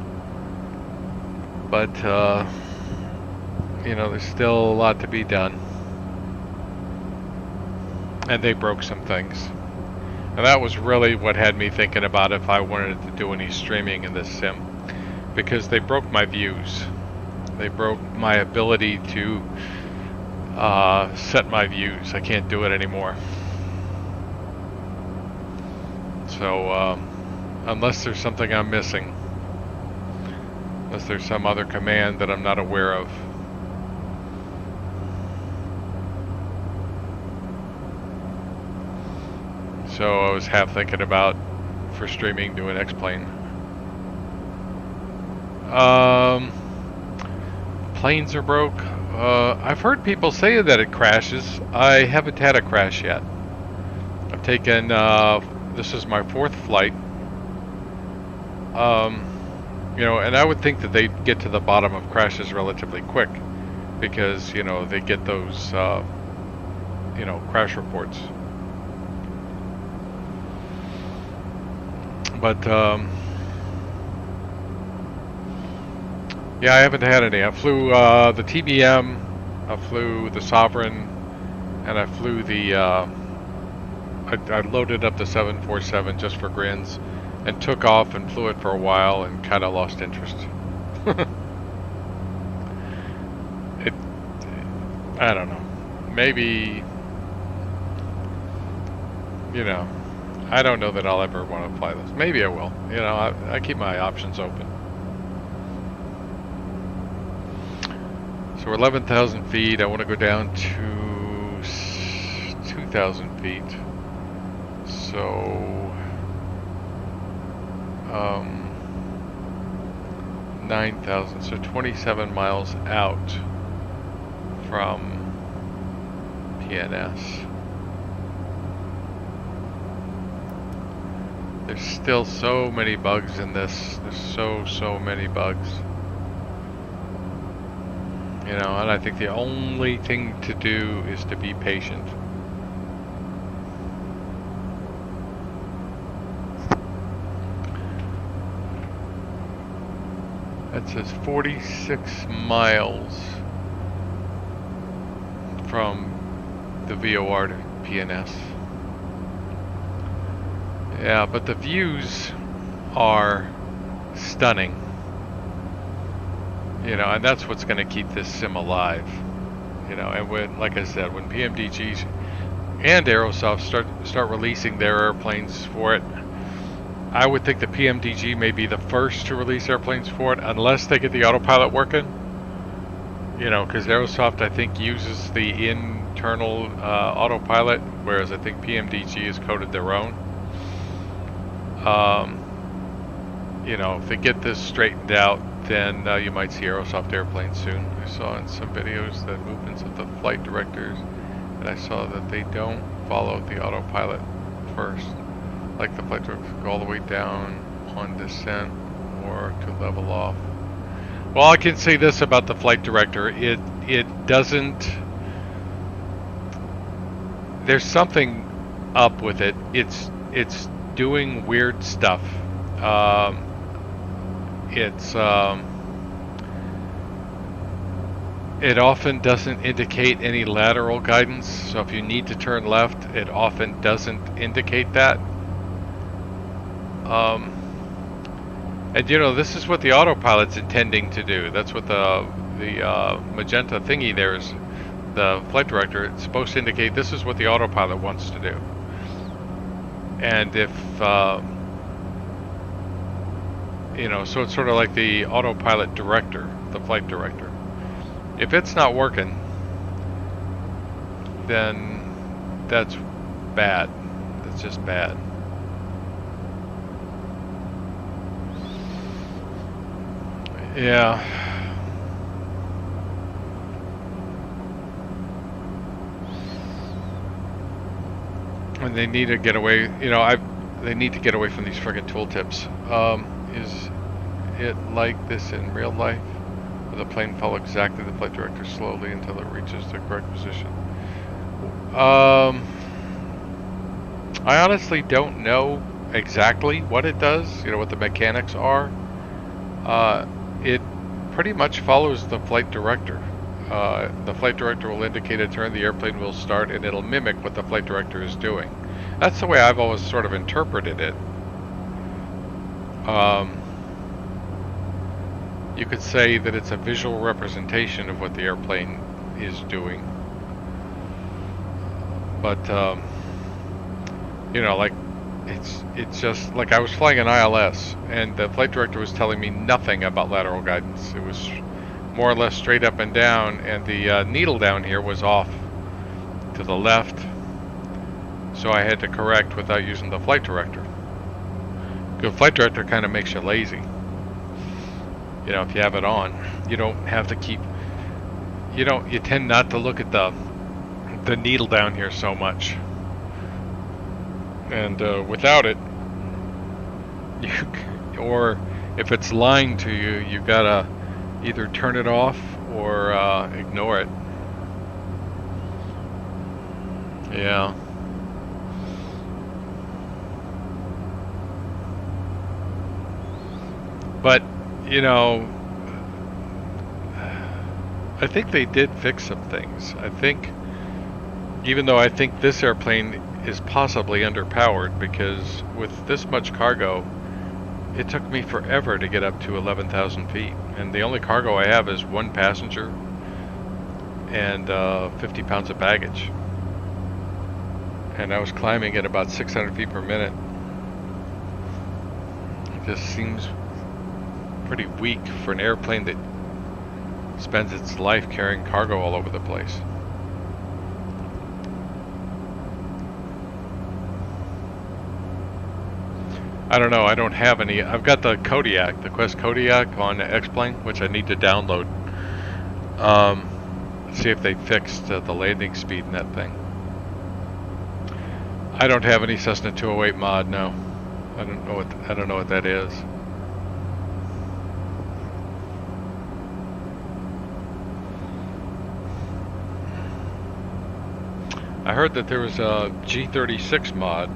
But you know, there's still a lot to be done. And they broke some things. And that was really what had me thinking about if I wanted to do any streaming in this sim. Because they broke my views. They broke my ability to set my views. I can't do it anymore. So, unless there's something I'm missing. Unless there's some other command that I'm not aware of. So I was half thinking about, for streaming, doing X-Plane. Planes are broke. I've heard people say that it crashes. I haven't had a crash yet. I've taken, this is my 4th flight. You know, and I would think that they'd get to the bottom of crashes relatively quick. Because, you know, they get those, you know, crash reports. But, yeah, I haven't had any. I flew the TBM, I flew the Sovereign, and I flew the, I loaded up the 747 just for grins, and took off and flew it for a while and kind of lost interest. I don't know. Maybe, you know, I don't know that I'll ever want to fly this. Maybe I will. You know, I keep my options open. So we're 11,000 feet. I want to go down to 2,000 feet. So, 9,000. So 27 miles out from PNS. There's still so many bugs in this. There's so many bugs. You know, and I think the only thing to do is to be patient. That says 46 miles from the VOR to PNS. Yeah, but the views are stunning. You know, and that's what's going to keep this sim alive. You know, and when, like I said, when PMDGs and Aerosoft start releasing their airplanes for it, I would think the PMDG may be the first to release airplanes for it, unless they get the autopilot working. You know, because Aerosoft, I think, uses the internal autopilot, whereas I think PMDG has coded their own. You know, if they get this straightened out, then you might see Aerosoft airplanes soon. I saw in some videos the movements of the flight directors, and I saw that they don't follow the autopilot first. Like the flight directors go all the way down on descent or to level off. Well, I can say this about the flight director. It doesn't... There's something up with it. It's doing weird stuff. It often doesn't indicate any lateral guidance, so if you need to turn left, it often doesn't indicate that. And you know, this is what the autopilot's intending to do. That's what the magenta thingy there is, the flight director. It's supposed to indicate this is what the autopilot wants to do. And if You know, so it's sort of like the autopilot director, the flight director. If it's not working, then that's bad. That's just bad. Yeah. And they need to get away, you know, they need to get away from these friggin' tooltips. Is it like this in real life? Will the plane follow exactly the flight director slowly until it reaches the correct position? I honestly don't know exactly what it does, you know, what the mechanics are. It pretty much follows the flight director. The flight director will indicate a turn, the airplane will start, and it'll mimic what the flight director is doing. That's the way I've always sort of interpreted it. You could say that it's a visual representation of what the airplane is doing. But, you know, like, it's just, like I was flying an ILS, and the flight director was telling me nothing about lateral guidance. It was more or less straight up and down, and the needle down here was off to the left, so I had to correct without using the flight director. The flight director kind of makes you lazy. You know, if you have it on, you don't have to keep, you tend not to look at the needle down here so much. And without it, or if it's lying to you, you gotta either turn it off or ignore it. Yeah. But, you know, I think they did fix some things. I think, even though I think this airplane is possibly underpowered, because with this much cargo, it took me forever to get up to 11,000 feet. And the only cargo I have is one passenger and 50 pounds of baggage. And I was climbing at about 600 feet per minute. It just seems pretty weak for an airplane that spends its life carrying cargo all over the place. I don't know, I don't have any. I've got the Kodiak, the Quest Kodiak on X-Plane, which I need to download. See if they fixed the landing speed in that thing. I don't have any Cessna 208 mod, no. I don't know what that is. I heard that there was a G36 mod,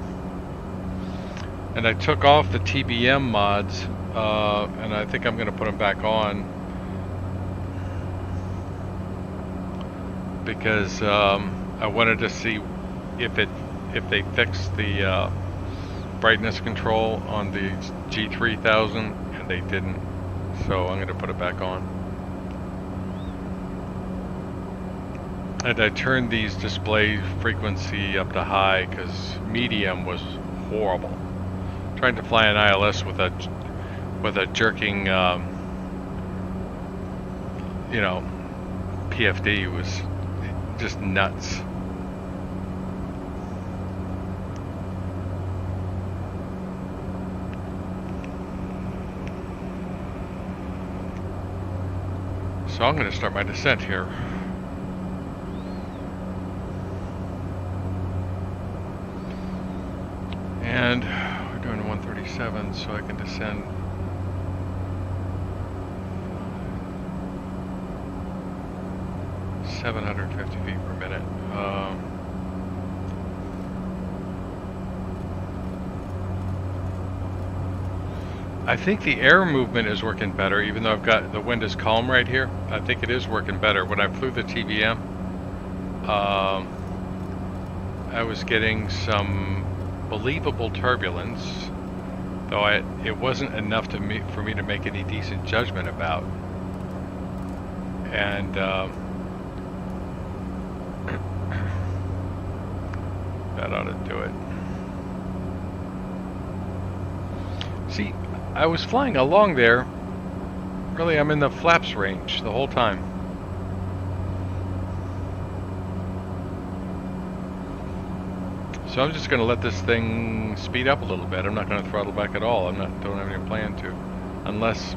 and I took off the TBM mods, and I think I'm going to put them back on because I wanted to see if they fixed the brightness control on the G3000, and they didn't, so I'm going to put it back on. And I turned these display frequency up to high because medium was horrible. Trying to fly an ILS with a jerking, you know, PFD was just nuts. So I'm going to start my descent here. And we're doing 137, so I can descend 750 feet per minute. I think the air movement is working better, even though I've got the wind is calm right here. I think it is working better. When I flew the TBM, I was getting some believable turbulence, though it wasn't enough for me to make any decent judgment about. And that ought to do it. See, I was flying along there. Really, I'm in the flaps range the whole time. So I'm just going to let this thing speed up a little bit. I'm not going to throttle back at all. Don't have any plan to, unless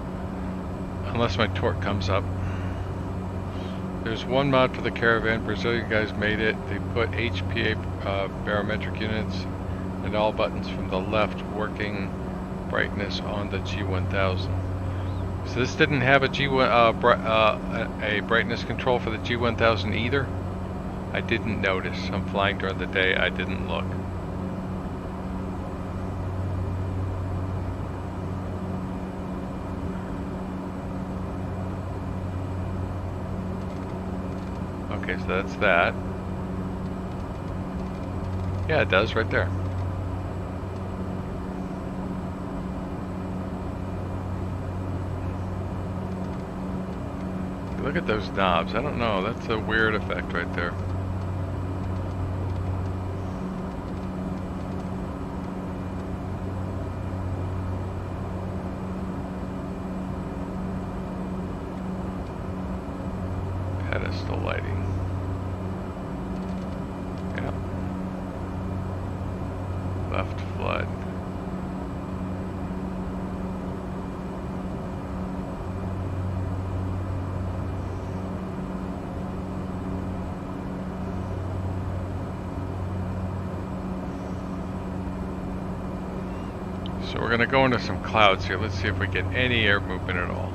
my torque comes up. There's one mod for the Caravan. Brazilian guys made it. They put HPA barometric units and all buttons from the left working brightness on the G1000. So this didn't have a a brightness control for the G1000 either. I didn't notice. I'm flying during the day. I didn't look. Okay, so that's that. Yeah, it does right there. Look at those knobs. I don't know. That's a weird effect right there. Pedestal lighting. Yeah. Left flood. So we're going to go into some clouds here. Let's see if we get any air movement at all.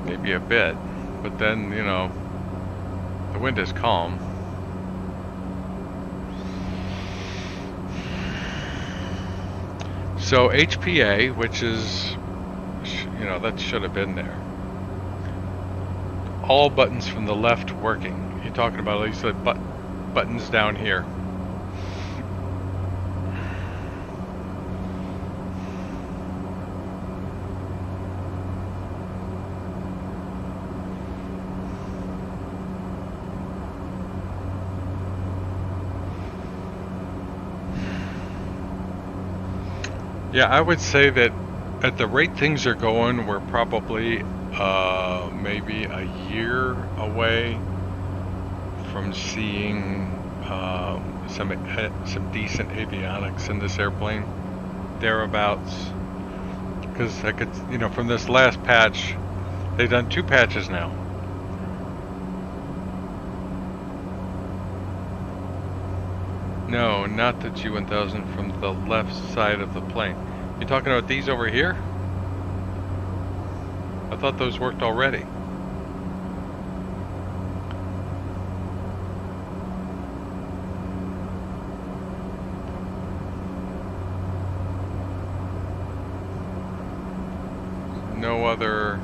Maybe a bit, but then, you know, the wind is calm. So HPA, which is, you know, that should have been there. All buttons from the left working. You're talking about at least the buttons down here. Yeah, I would say that at the rate things are going, we're probably maybe a year away from seeing some decent avionics in this airplane, thereabouts. Because I could, you know, from this last patch, they've done 2 patches now. No, not the G1000 from the left side of the plane. You talking about these over here? I thought those worked already. No other...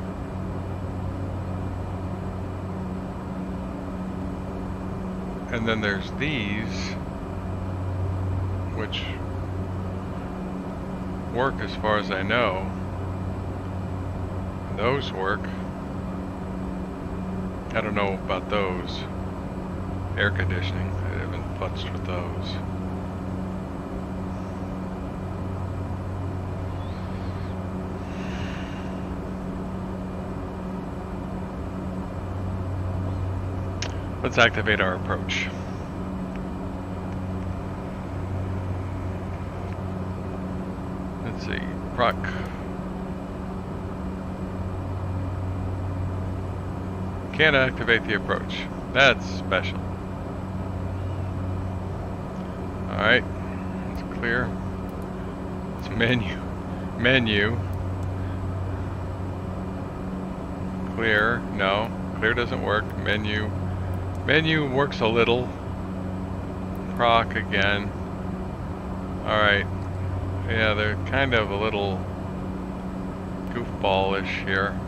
And then there's these, which work as far as I know. Those work. I don't know about those. Air conditioning, I haven't futzed with those. Let's activate our approach. Let's see, proc. Can't activate the approach. That's special. Alright, it's clear. It's menu. Menu. Clear. No. Clear doesn't work. Menu. Menu works a little. Proc again. Alright. Yeah, they're kind of a little goofball-ish here.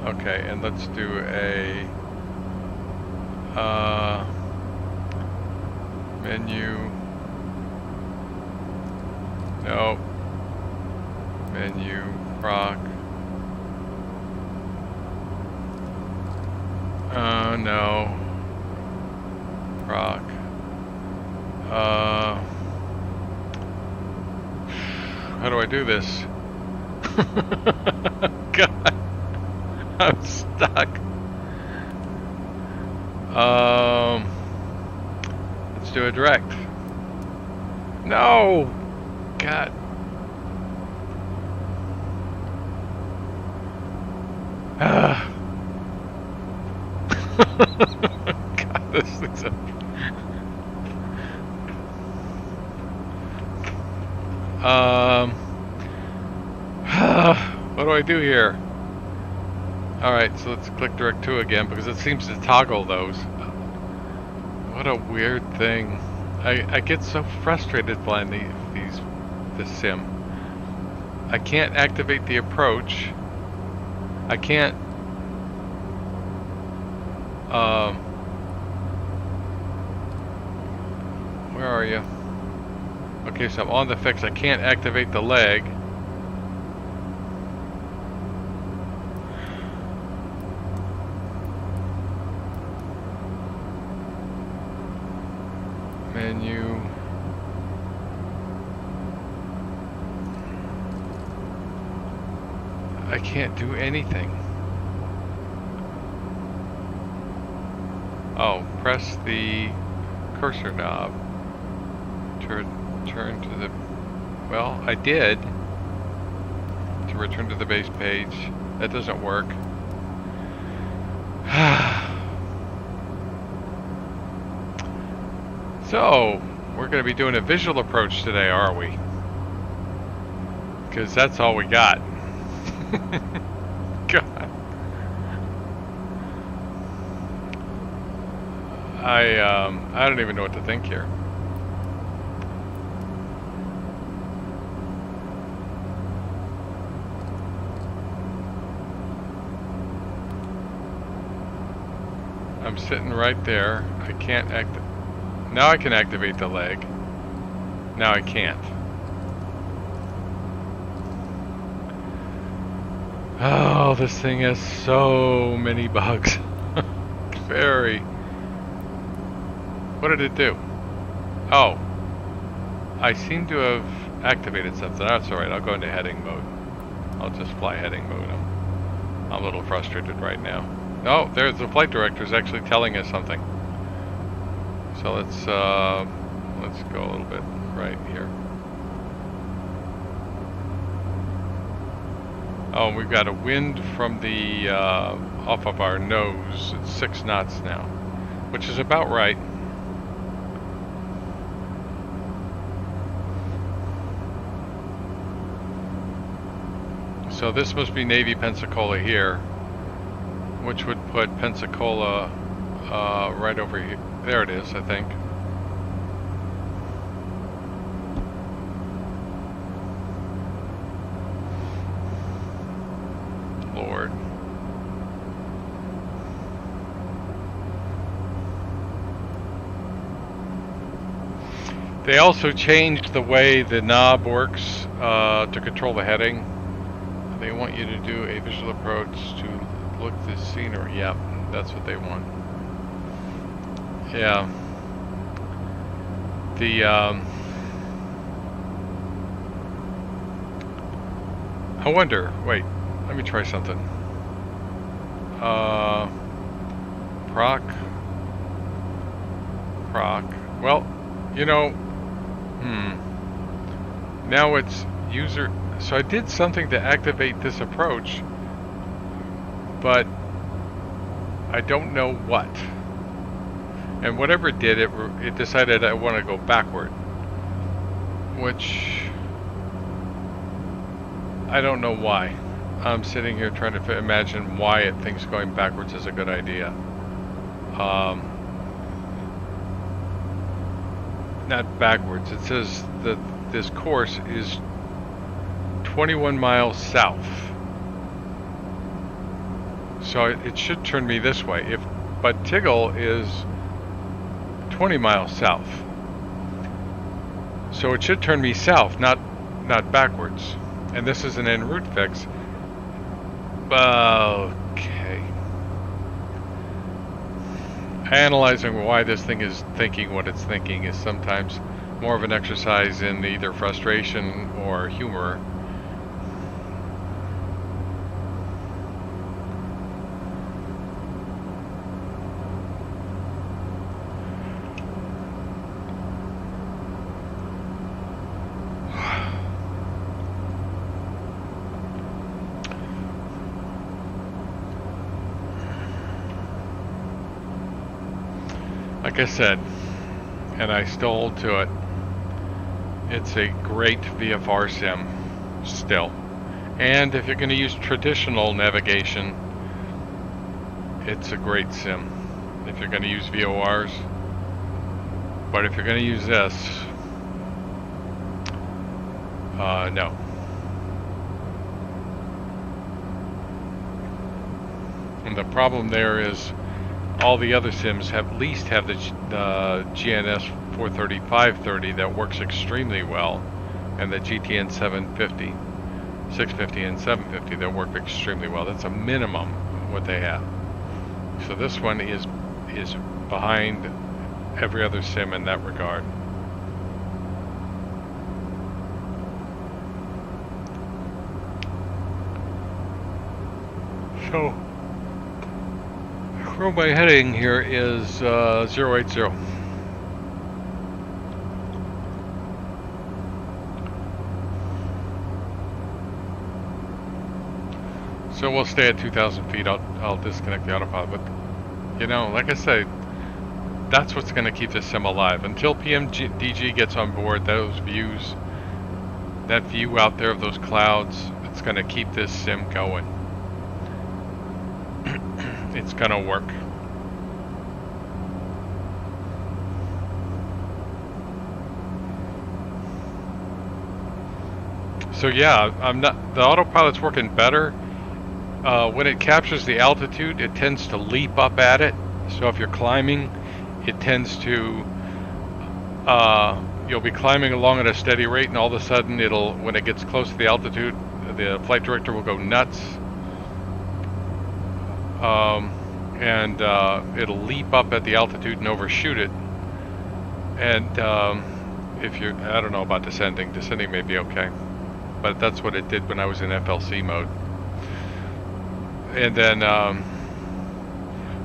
Okay, and let's do a menu. No. Menu proc. No. Proc. How do I do this? God, I'm stuck. Let's do a direct. No! God. God, this thing's a... What do I do here? Alright, so let's click direct 2 again because it seems to toggle those. What a weird thing. I get so frustrated playing this sim. I can't activate the approach. I can't where are you? Okay, so I'm on the fix. I can't activate the leg. Menu. I can't do anything. Oh, press the cursor knob. Turn to the... Well, I did. To return to the base page. That doesn't work. So, we're going to be doing a visual approach today, are we? Because that's all we got. God. I don't even know what to think here. I'm sitting right there. I can't now I can activate the leg. Now I can't. Oh, this thing has so many bugs. Very. What did it do? Oh. I seem to have activated something. That's alright, I'll go into heading mode. I'll just fly heading mode. I'm a little frustrated right now. Oh, there's the flight director is actually telling us something. So let's go a little bit right here. Oh, we've got a wind from the off of our nose. It's 6 knots now, which is about right. So this must be Navy Pensacola here, which would put Pensacola right over here. There it is, I think. Lord. They also changed the way the knob works to control the heading. They want you to do a visual approach to look the scenery. Yep, that's what they want. Yeah. The I wonder. Wait, let me try something. Proc. Well, you know. Now it's user. So I did something to activate this approach, but I don't know what. And whatever it did, it decided I want to go backward, which I don't know why. I'm sitting here trying to imagine why it thinks going backwards is a good idea. Not backwards. It says that this course is 21 miles south. So it should turn me this way. But Tiggle is 20 miles south. So it should turn me south, not backwards. And this is an en route fix. Okay. Analyzing why this thing is thinking what it's thinking is sometimes more of an exercise in either frustration or humor. Like I said, and I still hold to it, it's a great VFR sim still. And if you're going to use traditional navigation, it's a great sim if you're going to use VORs. But if you're going to use this, no. And the problem there is all the other sims at least have the GNS 430/530 that works extremely well, and the GTN 750, 650 and 750 that work extremely well. That's a minimum what they have. So this one is behind every other sim in that regard. So where my heading here is 080. So we'll stay at 2,000 feet. I'll disconnect the autopilot, but you know, like I say, that's what's going to keep this sim alive until PMDG gets on board. Those views, that view out there of those clouds, it's going to keep this sim going. It's going to work. So yeah, the autopilot's working better. When it captures the altitude, it tends to leap up at it. So if you're climbing, it tends to, you'll be climbing along at a steady rate, and all of a sudden when it gets close to the altitude, the flight director will go nuts. And it'll leap up at the altitude and overshoot it. And if you're, I don't know about descending may be okay, but that's what it did when I was in FLC mode. And then,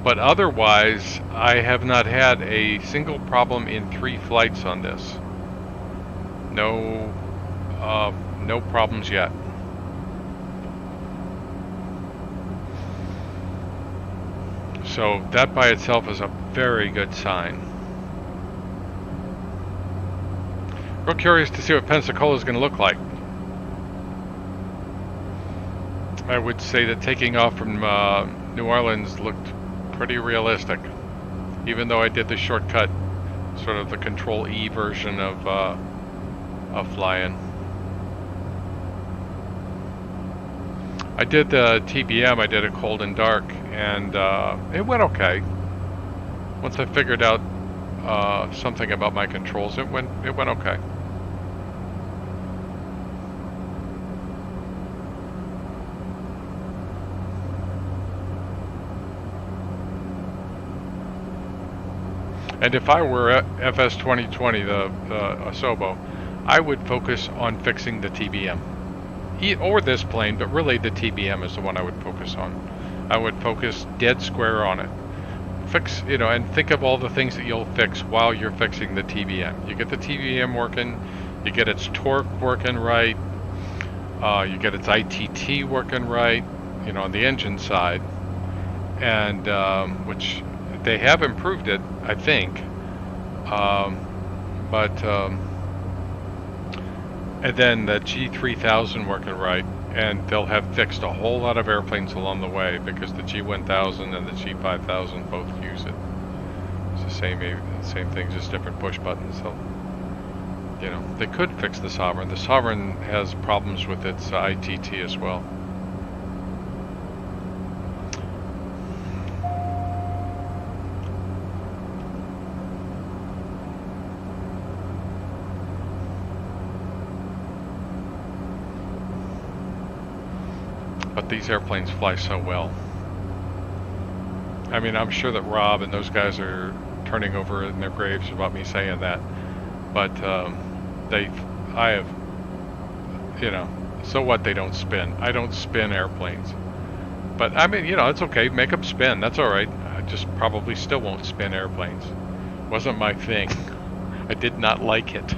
but otherwise, I have not had a single problem in 3 flights on this. No problems yet. So that by itself is a very good sign. Real curious to see what Pensacola is going to look like. I would say that taking off from New Orleans looked pretty realistic, even though I did the shortcut, sort of the Control E version of flying. I did the TBM, I did it cold and dark, and it went okay. Once I figured out something about my controls, it went okay. And if I were at FS2020, the Asobo, I would focus on fixing the TBM. Or this plane, but really the TBM is the one I would focus on. I would focus dead square on it. Fix, and think of all the things that you'll fix while you're fixing the TBM. You get the TBM working, you get its torque working right, you get its ITT working right, on the engine side, and which they have improved it, I think, and then the G3000 working right, and they'll have fixed a whole lot of airplanes along the way because the G1000 and the G5000 both use it. It's the same thing, just different push buttons. So, they could fix the Sovereign. The Sovereign has problems with its ITT as well. But these airplanes fly so well. I mean, I'm sure that Rob and those guys are turning over in their graves about me saying that. But I have, you know, so what they don't spin. I don't spin airplanes. But I mean, you know, it's okay. Make them spin. That's all right. I just probably still won't spin airplanes. Wasn't my thing. I did not like it.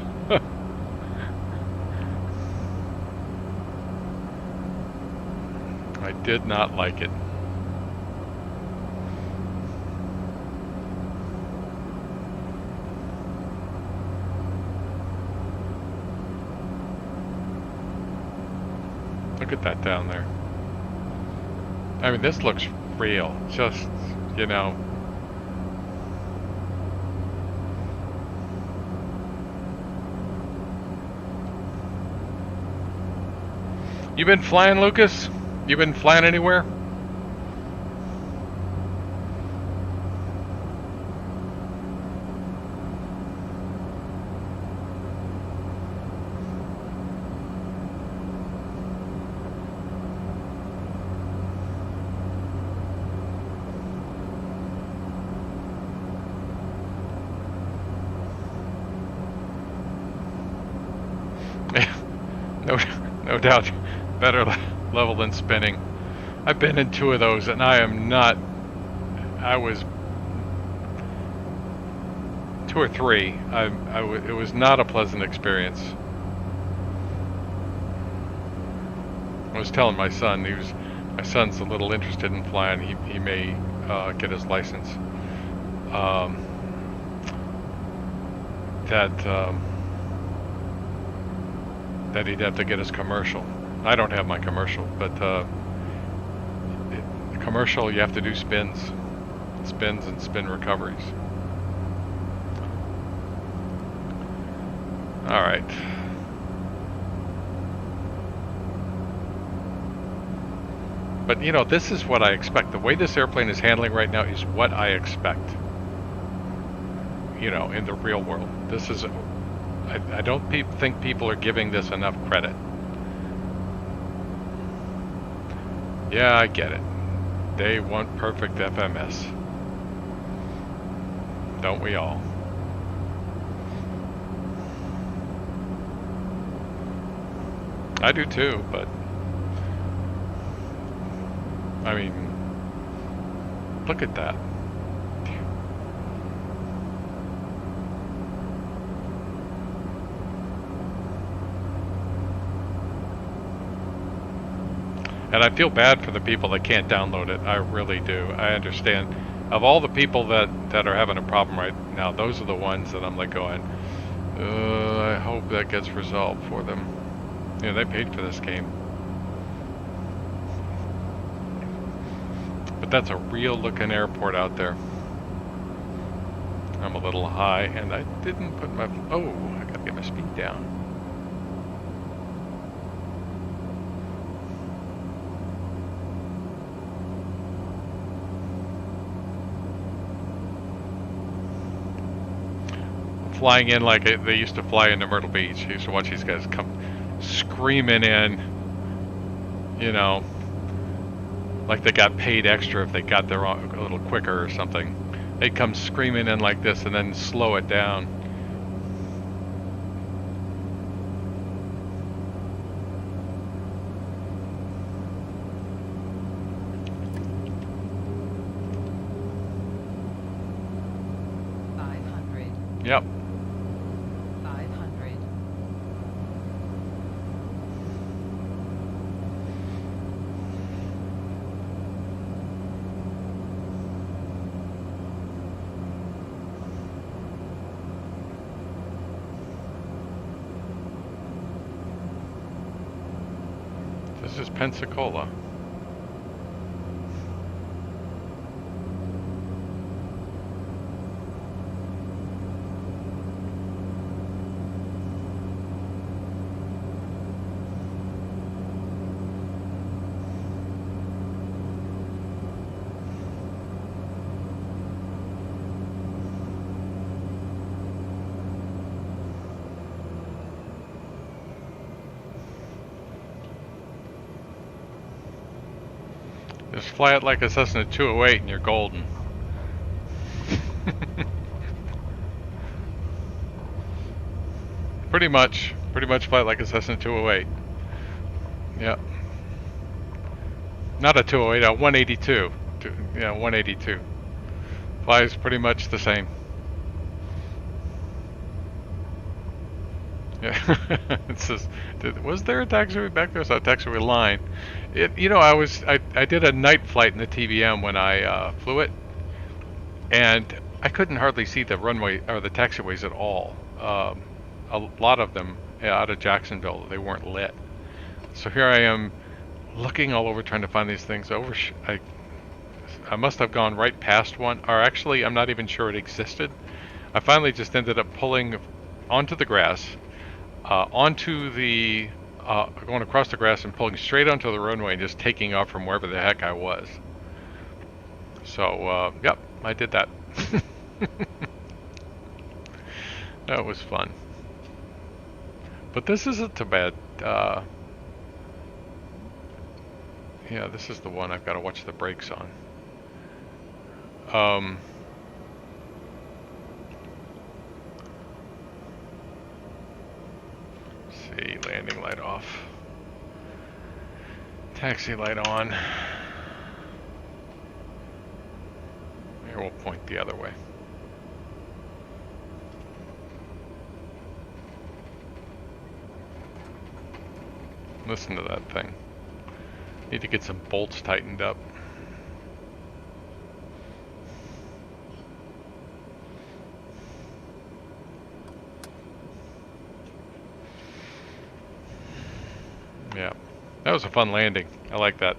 I did not like it. Look at that down there. I mean, this looks real. Just, you know. You been flying, Lucas? You been flying anywhere? No doubt, better level than spinning. I've been in 2 of those, and I am not. I was 2 or 3. It was not a pleasant experience. I was telling my son. My son's a little interested in flying. He may get his license. That he'd have to get his commercial. I don't have my commercial, but commercial, you have to do spins and spin recoveries. All right. But you know, this is what I expect. The way this airplane is handling right now is what I expect. You know, in the real world, this is. I don't think people are giving this enough credit. Yeah, I get it. They want perfect FMS. Don't we all? I do too, but I mean, look at that. And I feel bad for the people that can't download it. I really do. I understand. Of all the people that are having a problem right now, those are the ones that I'm like going, I hope that gets resolved for them. You know, they paid for this game. But that's a real looking airport out there. I'm a little high, and I didn't put my... Oh, I gotta get my speed down. Flying in like they used to fly into Myrtle Beach. I used to watch these guys come screaming in, you know, like they got paid extra if they got there a little quicker or something. They'd come screaming in like this and then slow it down. Yep. This is Pensacola. Just fly it like a Cessna 208 and you're golden. Pretty much fly it like a Cessna 208. Yeah. Not a 208, a 182. Yeah, 182. Flies pretty much the same. Yeah. It says, was there a taxiway back there? It's a taxiway line. I did a night flight in the TBM when I flew it, and I couldn't hardly see the runway or the taxiways at all. A lot of them out of Jacksonville, they weren't lit. So here I am looking all over trying to find these things. I must have gone right past one, or actually I'm not even sure it existed. I finally just ended up pulling onto the grass, going across the grass and pulling straight onto the runway and just taking off from wherever the heck I was. So, yep, I did that. That was fun. But this isn't too bad. Yeah, this is the one I've got to watch the brakes on. See, landing light off. Taxi light on. Here, we'll point the other way. Listen to that thing. Need to get some bolts tightened up. Yeah, that was a fun landing. I like that.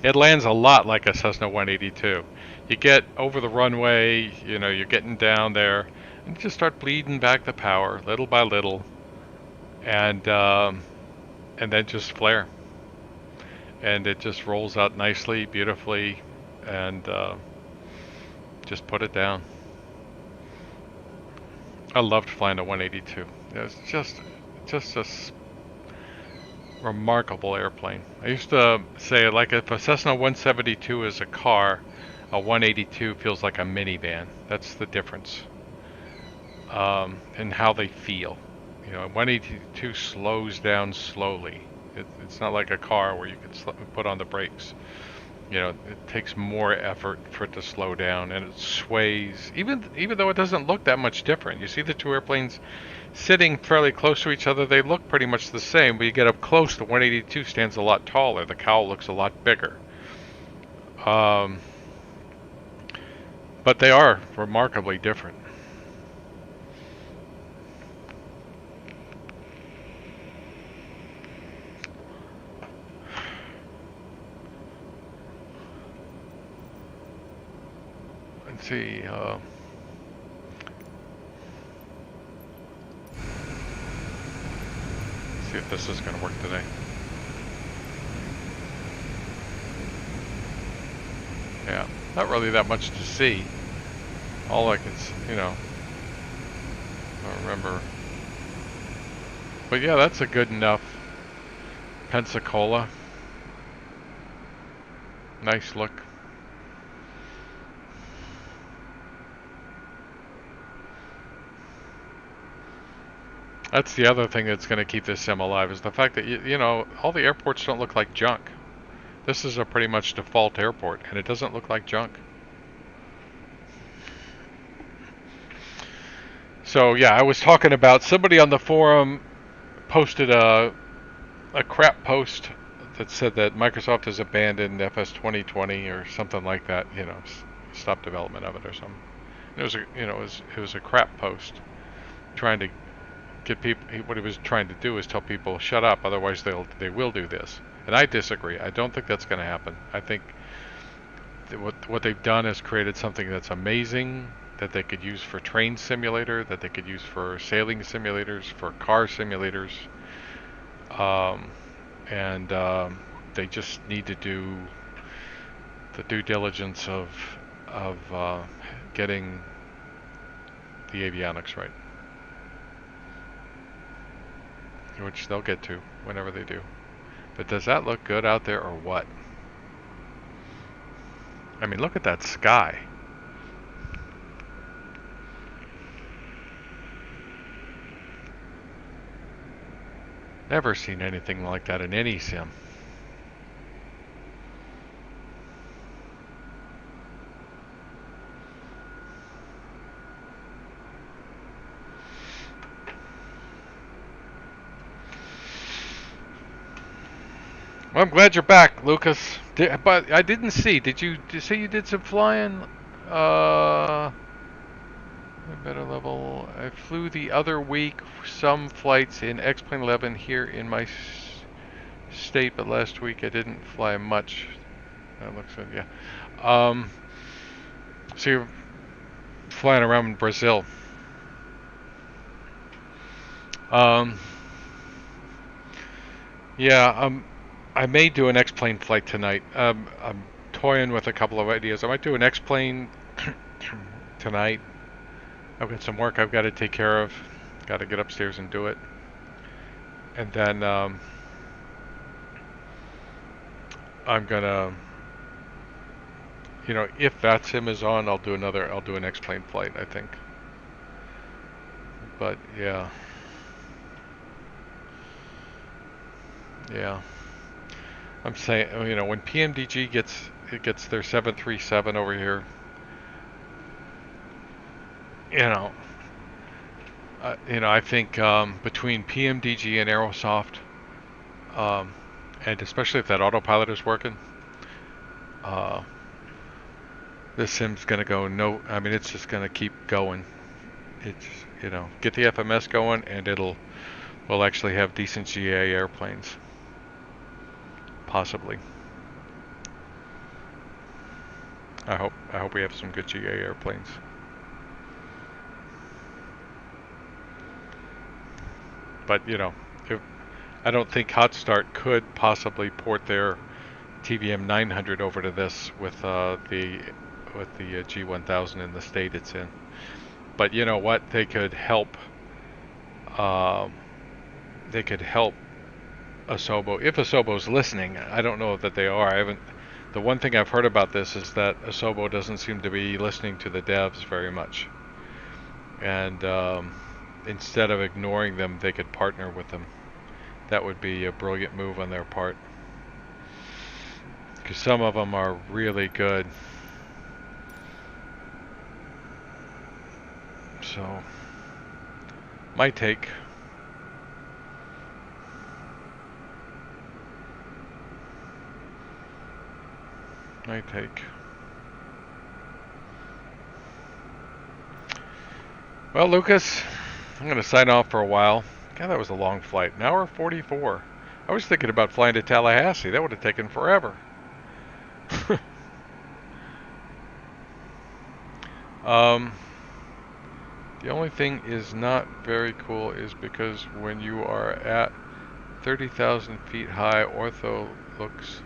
It lands a lot like a Cessna 182. You get over the runway, you're getting down there, and you just start bleeding back the power little by little, and then just flare. And it just rolls out nicely, beautifully, and just put it down. I loved flying a 182. It was just a remarkable airplane. I used to say, like, if a Cessna 172 is a car, a 182 feels like a minivan. That's the difference in how they feel. A 182 slows down slowly. It's not like a car where you can put on the brakes. It takes more effort for it to slow down, and it sways, even though it doesn't look that much different. You see the two airplanes sitting fairly close to each other, they look pretty much the same, but you get up close, the 182 stands a lot taller, the cowl looks a lot bigger. But they are remarkably different. Let's see, see if this is going to work today. Yeah, not really that much to see. All I can, I don't remember. But yeah, that's a good enough Pensacola. Nice look. That's the other thing that's going to keep this sim alive, is the fact that, all the airports don't look like junk. This is a pretty much default airport, and it doesn't look like junk. So yeah, I was talking about, somebody on the forum posted a crap post that said that Microsoft has abandoned FS2020 or something like that, stopped development of it or something. It was it was a crap post trying to get people. What he was trying to do is tell people, shut up, otherwise they will do this. And I disagree. I don't think that's going to happen. I think what they've done is created something that's amazing, that they could use for train simulator, that they could use for sailing simulators, for car simulators, and they just need to do the due diligence of getting the avionics right, which they'll get to whenever they do. But does that look good out there or what? I mean, look at that sky. Never seen anything like that in any sim. Well, I'm glad you're back, Lucas. But I didn't see. Did you say you did some flying? Better level. I flew the other week some flights in X-Plane 11 here in my state, but last week I didn't fly much. That looks good, yeah. So you're flying around in Brazil. Um, yeah, I may do an X-Plane flight tonight. I'm toying with a couple of ideas. I might do an X-Plane tonight. I've got some work I've got to take care of. Got to get upstairs and do it. And then I'm gonna, if that sim is on, I'll do an X-Plane flight, I think. But yeah. Yeah. I'm saying, when PMDG gets their 737 over here, I think between PMDG and Aerosoft, um, and especially if that autopilot is working, this sim's gonna go no. I mean, it's just gonna keep going. It's get the FMS going, and we'll actually have decent GA airplanes, possibly. I hope we have some good GA airplanes. But if, I don't think Hotstart could possibly port their TVM 900 over to this with the G1000 in the state it's in. But you know what? They could help. They could help Asobo if Asobo's listening. I don't know that they are. I haven't. The one thing I've heard about this is that Asobo doesn't seem to be listening to the devs very much, and instead of ignoring them, they could partner with them. That would be a brilliant move on their part, because some of them are really good. So, my take. Well, Lucas, I'm going to sign off for a while. God, that was a long flight. An hour 44. I was thinking about flying to Tallahassee. That would have taken forever. The only thing is not very cool is because when you are at 30,000 feet high, ortho looks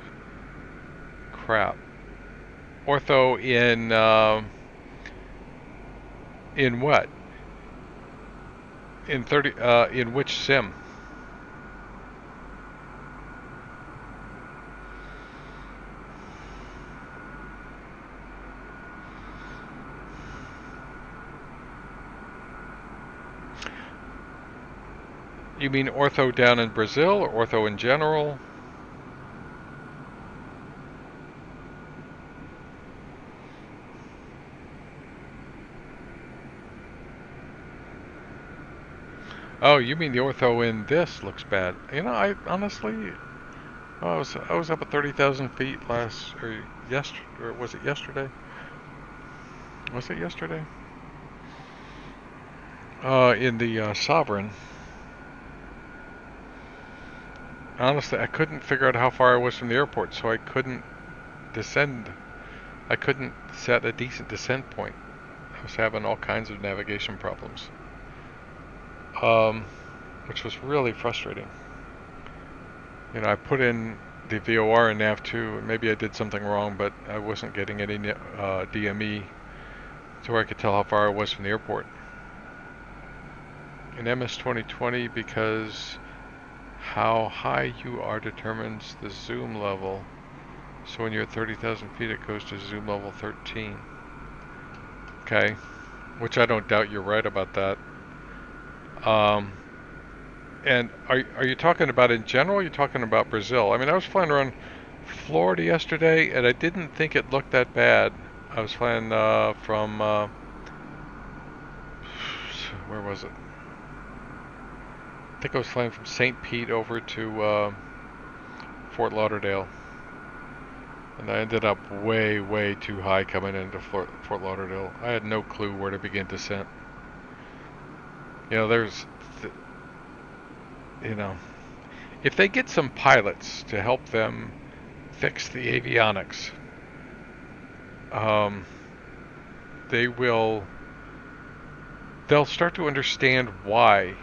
crap. Ortho in what? In which sim? You mean ortho down in Brazil or ortho in general? Oh, you mean the ortho in this looks bad. I honestly, I was up at 30,000 feet or was it yesterday? Was it yesterday? In the Sovereign. Honestly, I couldn't figure out how far I was from the airport, so I couldn't descend. I couldn't set a decent descent point. I was having all kinds of navigation problems, which was really frustrating. I put in the VOR and nav2, and maybe I did something wrong, but I wasn't getting any DME to where I could tell how far I was from the airport. In MS-2020, because how high you are determines the zoom level. So when you're at 30,000 feet, it goes to zoom level 13. Okay, which I don't doubt you're right about that. And are you talking about in general? Or are you talking about Brazil? I mean, I was flying around Florida yesterday, and I didn't think it looked that bad. I was flying from where was it? I think I was flying from St. Pete over to Fort Lauderdale, and I ended up way, way too high coming into Fort Lauderdale. I had no clue where to begin descent. You know, you know, if they get some pilots to help them fix the avionics, um, they'll start to understand why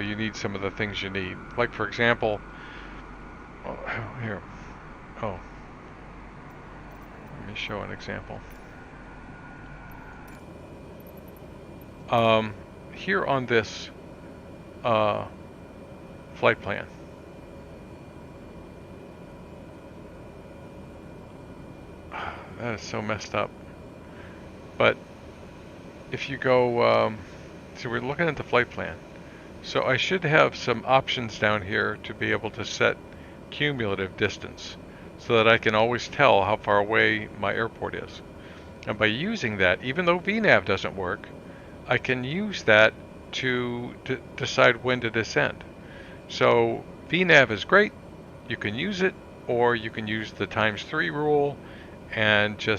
you need some of the things you need. Like, for example, here, oh, let me show an example. Here on this flight plan, that is so messed up. But if you go, so we're looking at the flight plan. So I should have some options down here to be able to set cumulative distance so that I can always tell how far away my airport is. And by using that, even though VNAV doesn't work, I can use that to decide when to descend. So VNAV is great. You can use it, or you can use the ×3 rule and to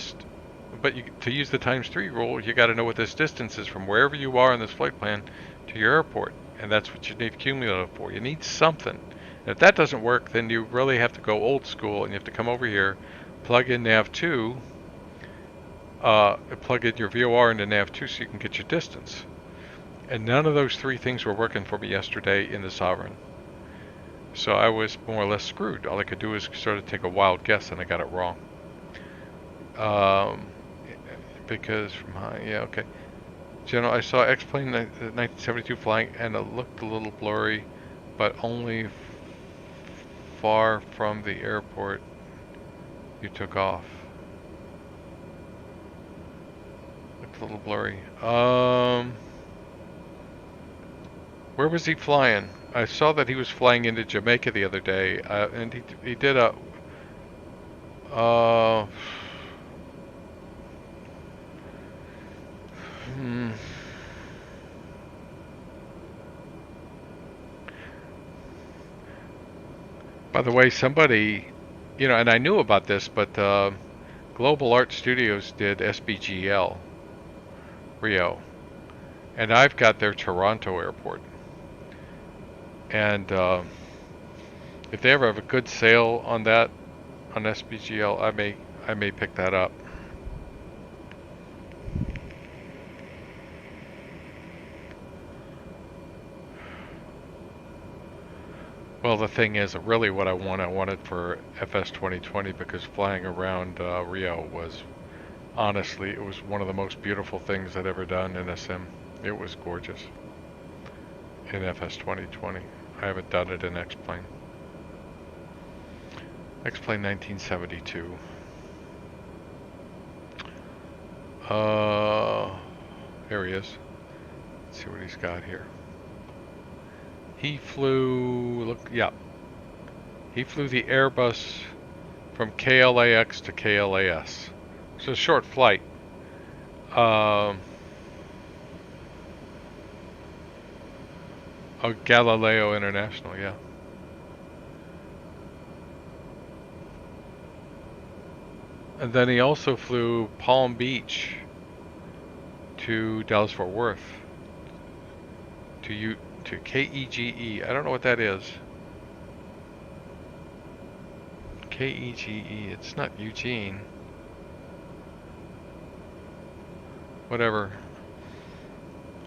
use the ×3 rule, you got to know what this distance is from wherever you are in this flight plan to your airport. And that's what you need cumulative for. You need something. And if that doesn't work, then you really have to go old school and you have to come over here, plug in nav2, plug in your VOR into nav2 so you can get your distance. And none of those three things were working for me yesterday in the Sovereign. So I was more or less screwed. All I could do is sort of take a wild guess, and I got it wrong. Because from high, yeah, okay. General, I saw X-plane 1972 flying, and it looked a little blurry, but only far from the airport you took off. Looked a little blurry. Where was he flying? I saw that he was flying into Jamaica the other day, and he did a. By the way, somebody, and I knew about this, but Global Art Studios did SBGL Rio, and I've got their Toronto airport. And if they ever have a good sale on that, on SBGL, I may pick that up. Well, the thing is, really what I wanted for FS2020, because flying around Rio was, honestly, it was one of the most beautiful things I'd ever done in a sim. It was gorgeous in FS2020. I haven't done it in X-Plane. X-Plane 1972. Here he is. Let's see what he's got here. He flew, he flew the Airbus from KLAX to KLAS. It's a short flight. Galileo International, yeah. And then he also flew Palm Beach to Dallas-Fort Worth to KEGE. I don't know what that is. KEGE. It's not Eugene. Whatever.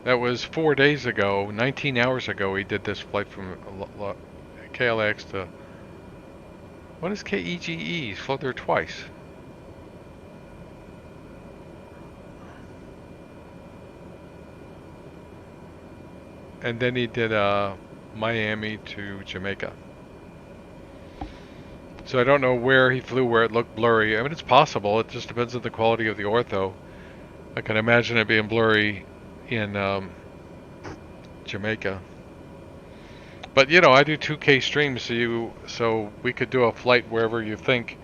That was 4 days ago. 19 hours ago he did this flight from KLX to... What is KEGE? He's flown there twice. And then he did Miami to Jamaica. So I don't know where he flew where it looked blurry. I mean, it's possible. It just depends on the quality of the ortho. I can imagine it being blurry in Jamaica. But you know, I do 2K streams, so we could do a flight wherever you think,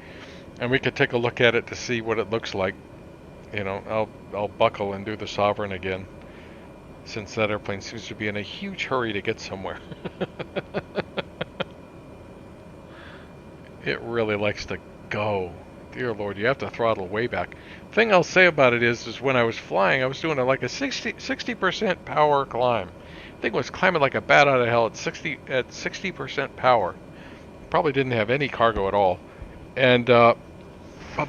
and we could take a look at it to see what it looks like. You know, I'll buckle and do the Sovereign again, since that airplane seems to be in a huge hurry to get somewhere. It really likes to go. Dear Lord, you have to throttle way back. Thing I'll say about it is when I was flying, I was doing like a 60% power climb. I think it was climbing like a bat out of hell at 60% power. Probably didn't have any cargo at all, and but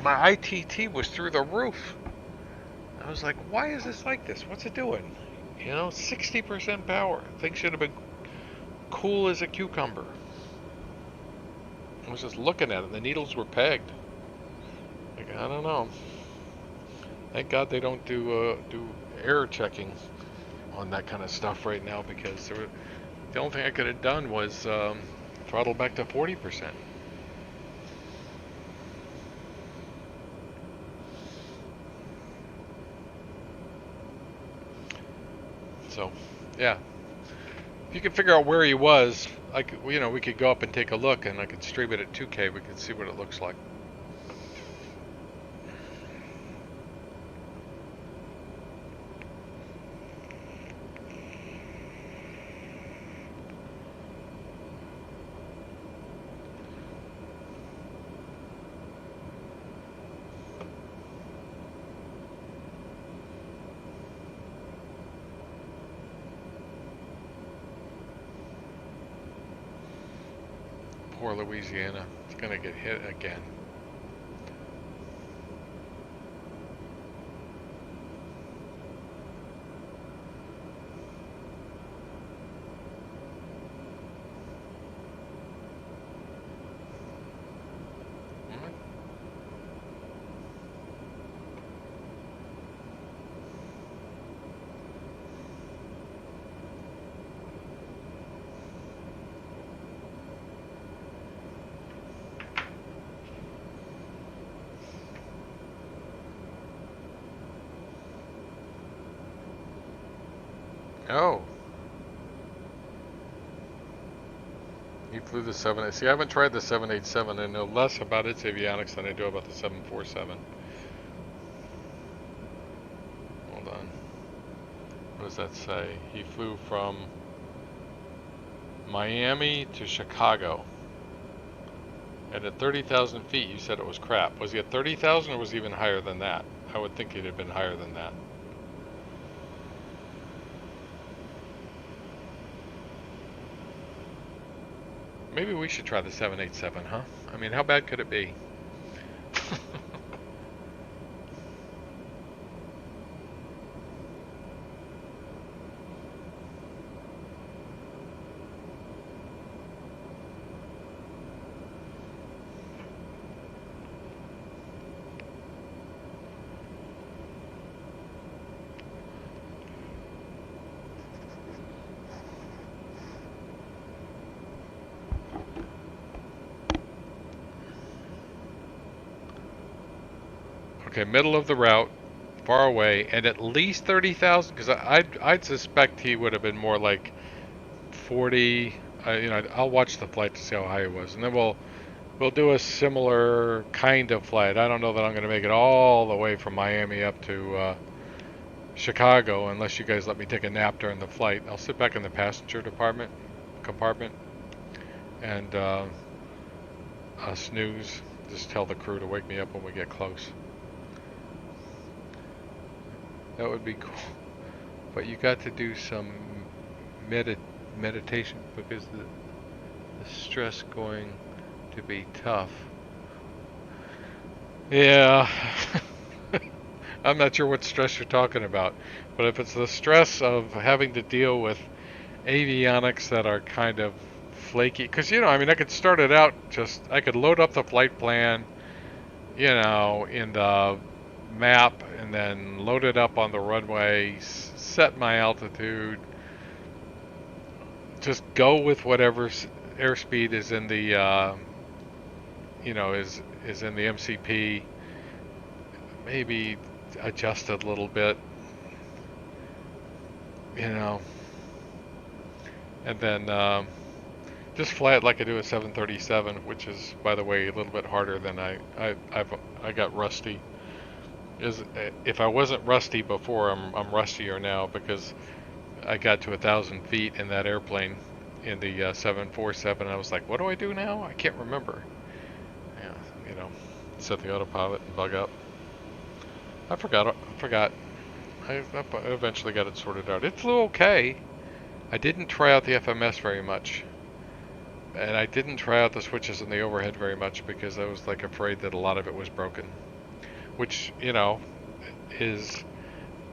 my ITT was through the roof. I was like, why is this like this? What's it doing? You know, 60% power. Thing should have been cool as a cucumber. I was just looking at it. The needles were pegged. Like, I don't know. Thank God they don't do error checking on that kind of stuff right now, because the only thing I could have done was throttle back to 40%. So, yeah. If you could figure out where he was, we could go up and take a look, and I could stream it at 2K. We could see what it looks like. Poor Louisiana. It's going to get hit again. Oh. He flew the 7. See, I haven't tried the 787. I know less about its avionics than I do about the 747. Hold on. What does that say? He flew from Miami to Chicago. And at 30,000 feet, you said it was crap. Was he at 30,000 or was he even higher than that? I would think he'd have been higher than that. Maybe we should try the 787, huh? I mean, how bad could it be? Okay, middle of the route, far away, and at least 30,000, because I'd suspect he would have been more like 40. I'll watch the flight to see how high it was, and then we'll do a similar kind of flight. I don't know that I'm going to make it all the way from Miami up to Chicago unless you guys let me take a nap during the flight. I'll sit back in the passenger compartment, and snooze. Just tell the crew to wake me up when we get close. That would be cool. But you got to do some meditation, because the stress going to be tough. Yeah. I'm not sure what stress you're talking about, but if it's the stress of having to deal with avionics that are kind of flaky, because I mean, I could start it out I could load up the flight plan, in the map, and then load it up on the runway, set my altitude, just go with whatever airspeed is in the you know, is in the MCP, maybe adjusted a little bit, you know, and then just fly it like I do a 737, which is, by the way, a little bit harder than I got rusty. If I wasn't rusty before, I'm rustier now because I got to 1,000 feet in that airplane in the 747. I was like, what do I do now? I can't remember. Yeah, you know, set the autopilot and bug up. I forgot. I eventually got it sorted out. It flew okay. I didn't try out the FMS very much. And I didn't try out the switches in the overhead very much because I was like afraid that a lot of it was broken. Which, you know, is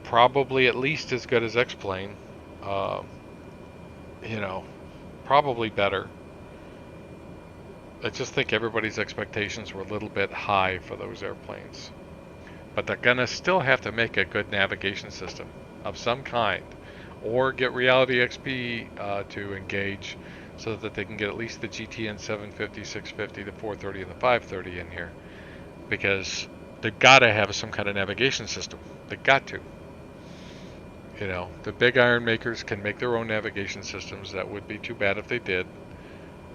probably at least as good as X-Plane. You know, probably better. I just think everybody's expectations were a little bit high for those airplanes. But they're gonna still have to make a good navigation system of some kind, or get Reality XP to engage so that they can get at least the GTN 750, 650, the 430, and the 530 in here. Because they've got to have some kind of navigation system. They've got to. You know, the big iron makers can make their own navigation systems. That would be too bad if they did.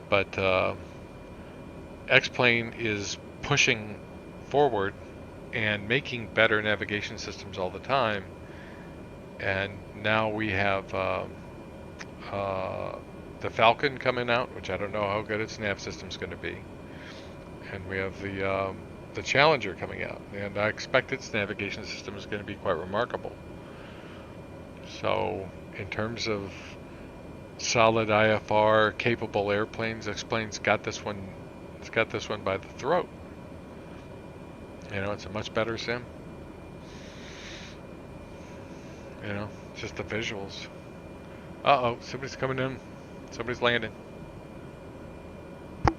But X-Plane is pushing forward and making better navigation systems all the time. And now we have the Falcon coming out, which I don't know how good its nav system's going to be. And we have the Challenger coming out, and I expect its navigation system is going to be quite remarkable. So, in terms of solid IFR capable airplanes, X-Plane's got this one. It's got this one by the throat. You know, it's a much better sim. You know, just the visuals. Uh-oh, somebody's coming in. Somebody's landing.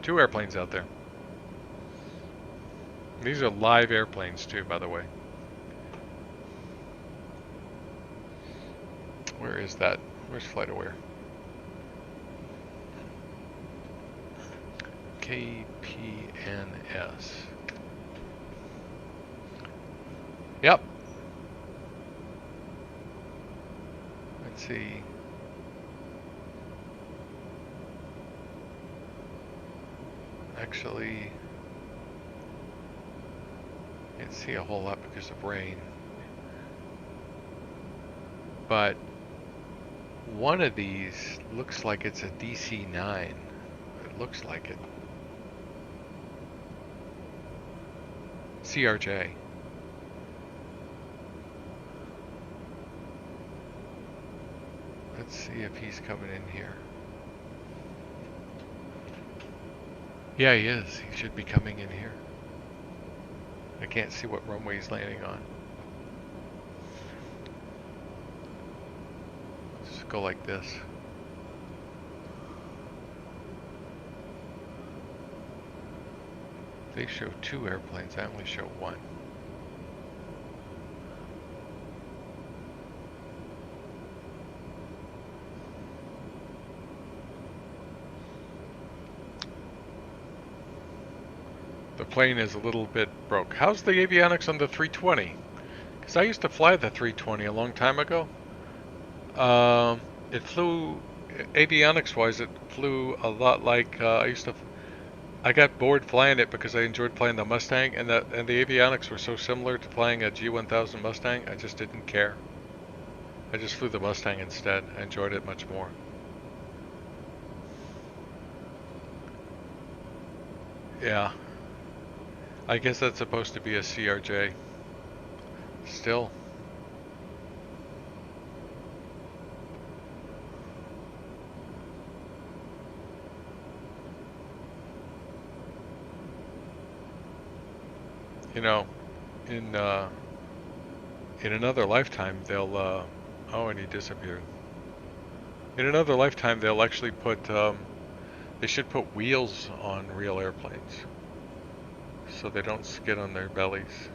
2 airplanes out there. These are live airplanes too, by the way. Where is that? Where's FlightAware? KPNS. Yep. Let's see. Actually, can't see a whole lot because of rain. But one of these looks like it's a DC-9. It looks like it. CRJ. Let's see if he's coming in here. Yeah, he is. He should be coming in here. I can't see what runway he's landing on. Just go like this. They show 2 airplanes. I only show 1. The plane is a little bit broke. How's the avionics on the 320? Because I used to fly the 320 a long time ago. It flew, avionics-wise, it flew a lot like I got bored flying it because I enjoyed playing the Mustang, and the avionics were so similar to flying a G1000 Mustang, I just didn't care. I just flew the Mustang instead. I enjoyed it much more. Yeah. I guess that's supposed to be a CRJ. Still. You know, in another lifetime they'll oh, and he disappeared. In another lifetime they'll actually put they should put wheels on real airplanes so they don't skid on their bellies.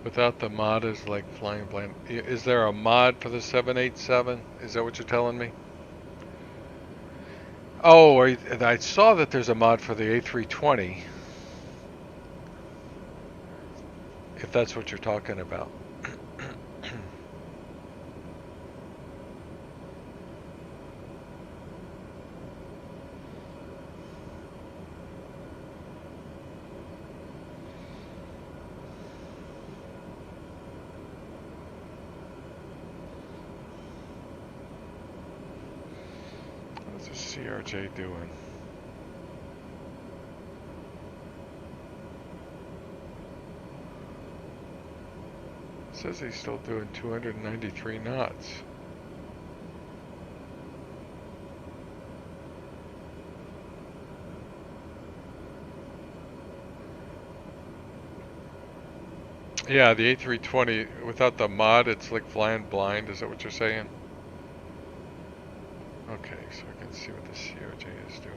Without the mod is like flying blind. Is there a mod for the 787? Is that what you're telling me? Oh, I saw that there's a mod for the A320. If that's what you're talking about. What's the CRJ doing? It says he's still doing 293 knots. Yeah, the A320, without the mod, it's like flying blind. Is that what you're saying? Okay, so I can see what the CRJ is doing.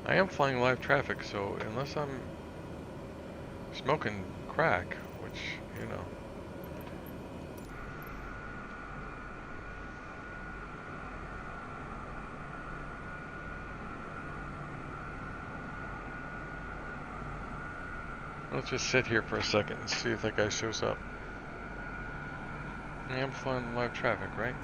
I am flying live traffic, so unless I'm smoking crack, which, you know. Let's just sit here for a second and see if that guy shows up. I am flying live traffic, right?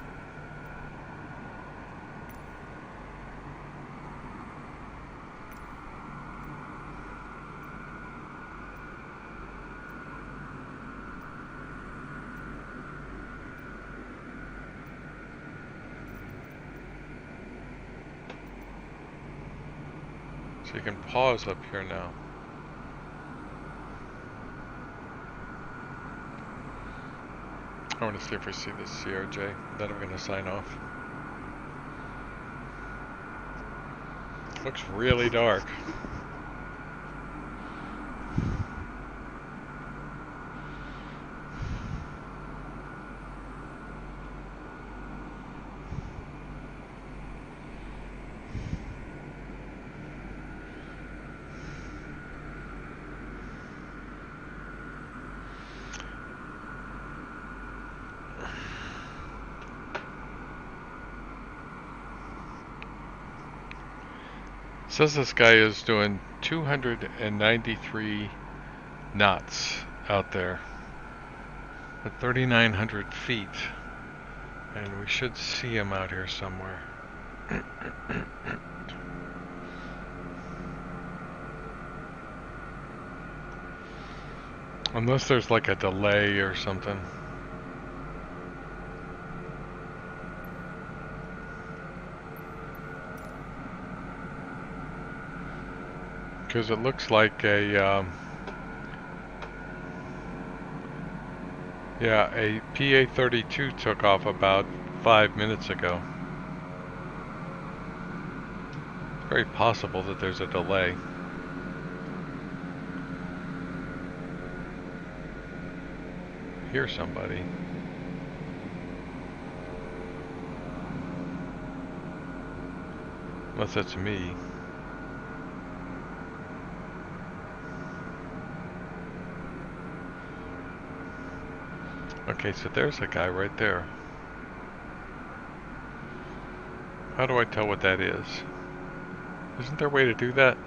So you can pause up here now. I want to see if we see this CRJ. Then I'm going to sign off. Looks really dark. Says this guy is doing 293 knots out there at 3,900 feet, and we should see him out here somewhere. Unless there's like a delay or something. Because it looks like a PA-32 took off about 5 minutes ago. It's very possible that there's a delay. Hear somebody. Unless that's me. Okay, so there's a guy right there. How do I tell what that is? Isn't there a way to do that?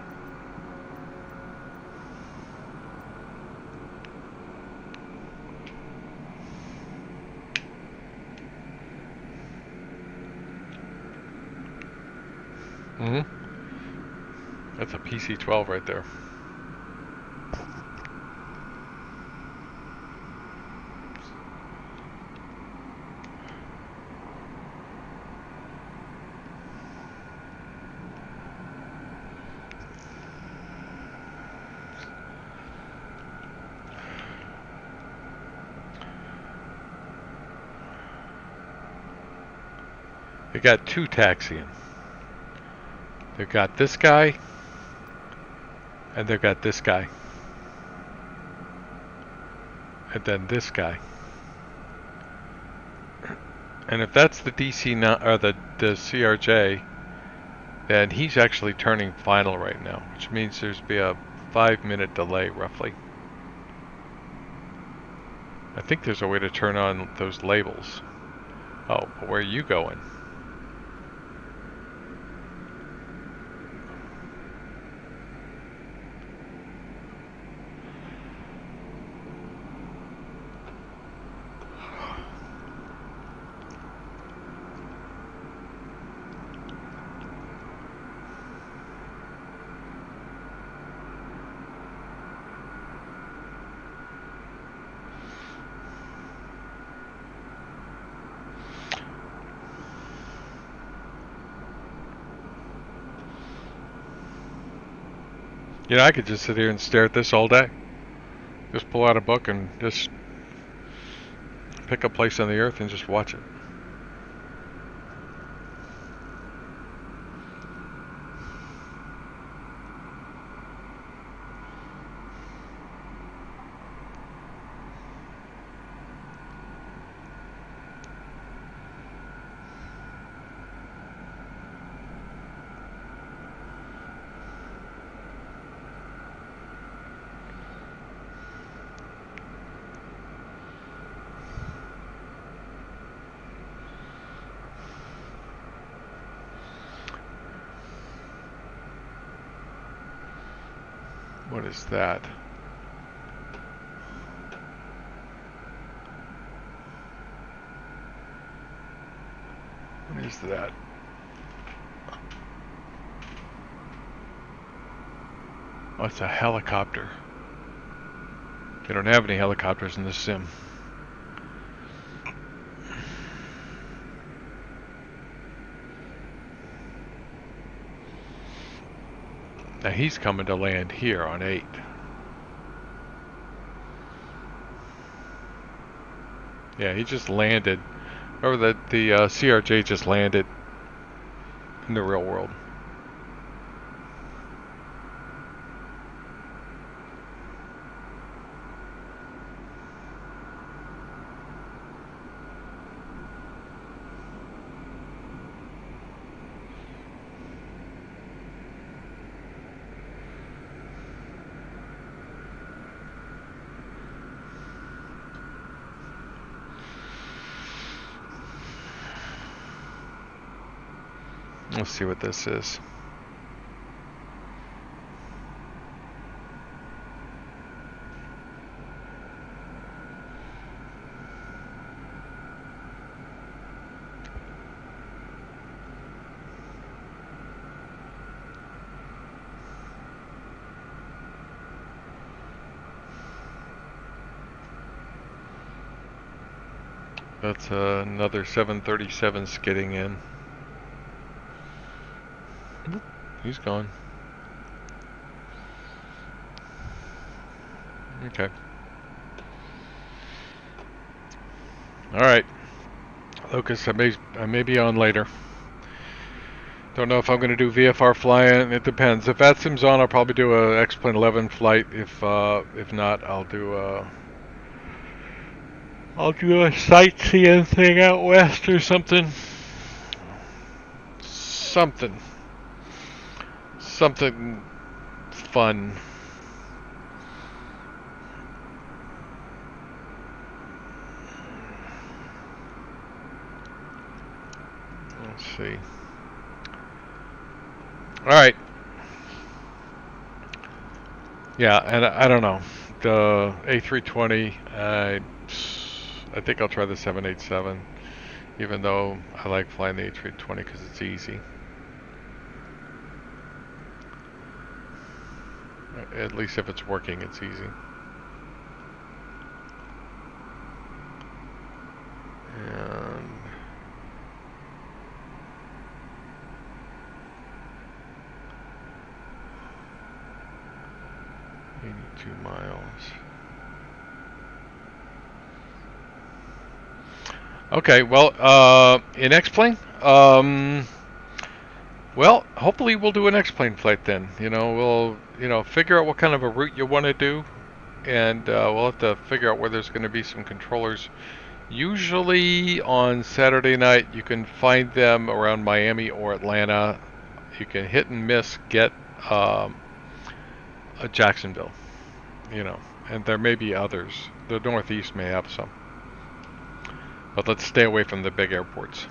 That's a PC-12 right there. They got two taxiing. They've got this guy, and they've got this guy, and then this guy. And if that's the DC or the CRJ, then he's actually turning final right now, which means there's be a 5-minute delay, roughly. I think there's a way to turn on those labels. Oh, but where are you going? You know, I could just sit here and stare at this all day. Just pull out a book and just pick a place on the earth and just watch it. What is that? What is that? Oh, it's a helicopter. They don't have any helicopters in this sim. Now he's coming to land here on 8. Yeah, he just landed. Remember that the CRJ just landed in the real world. Let's see what this is. That's another 737 skidding in. He's gone. Okay. Alright. Lucas, I may be on later. Don't know if I'm going to do VFR flying. It depends. If that sim's on, I'll probably do a X-Plane 11 flight. If not, I'll do a sightseeing thing out west or something. Something fun. Let's see. All right. Yeah, and I don't know. The A320, I think I'll try the 787, even though I like flying the A320 because it's easy. At least if it's working, it's easy. And 82 miles. Okay, well, in X-Plane, well, hopefully we'll do an X-Plane flight then. We'll, figure out what kind of a route you want to do, and we'll have to figure out where there's going to be some controllers. Usually on Saturday night, you can find them around Miami or Atlanta. You can hit and miss get Jacksonville, you know, and there may be others. The Northeast may have some. But let's stay away from the big airports.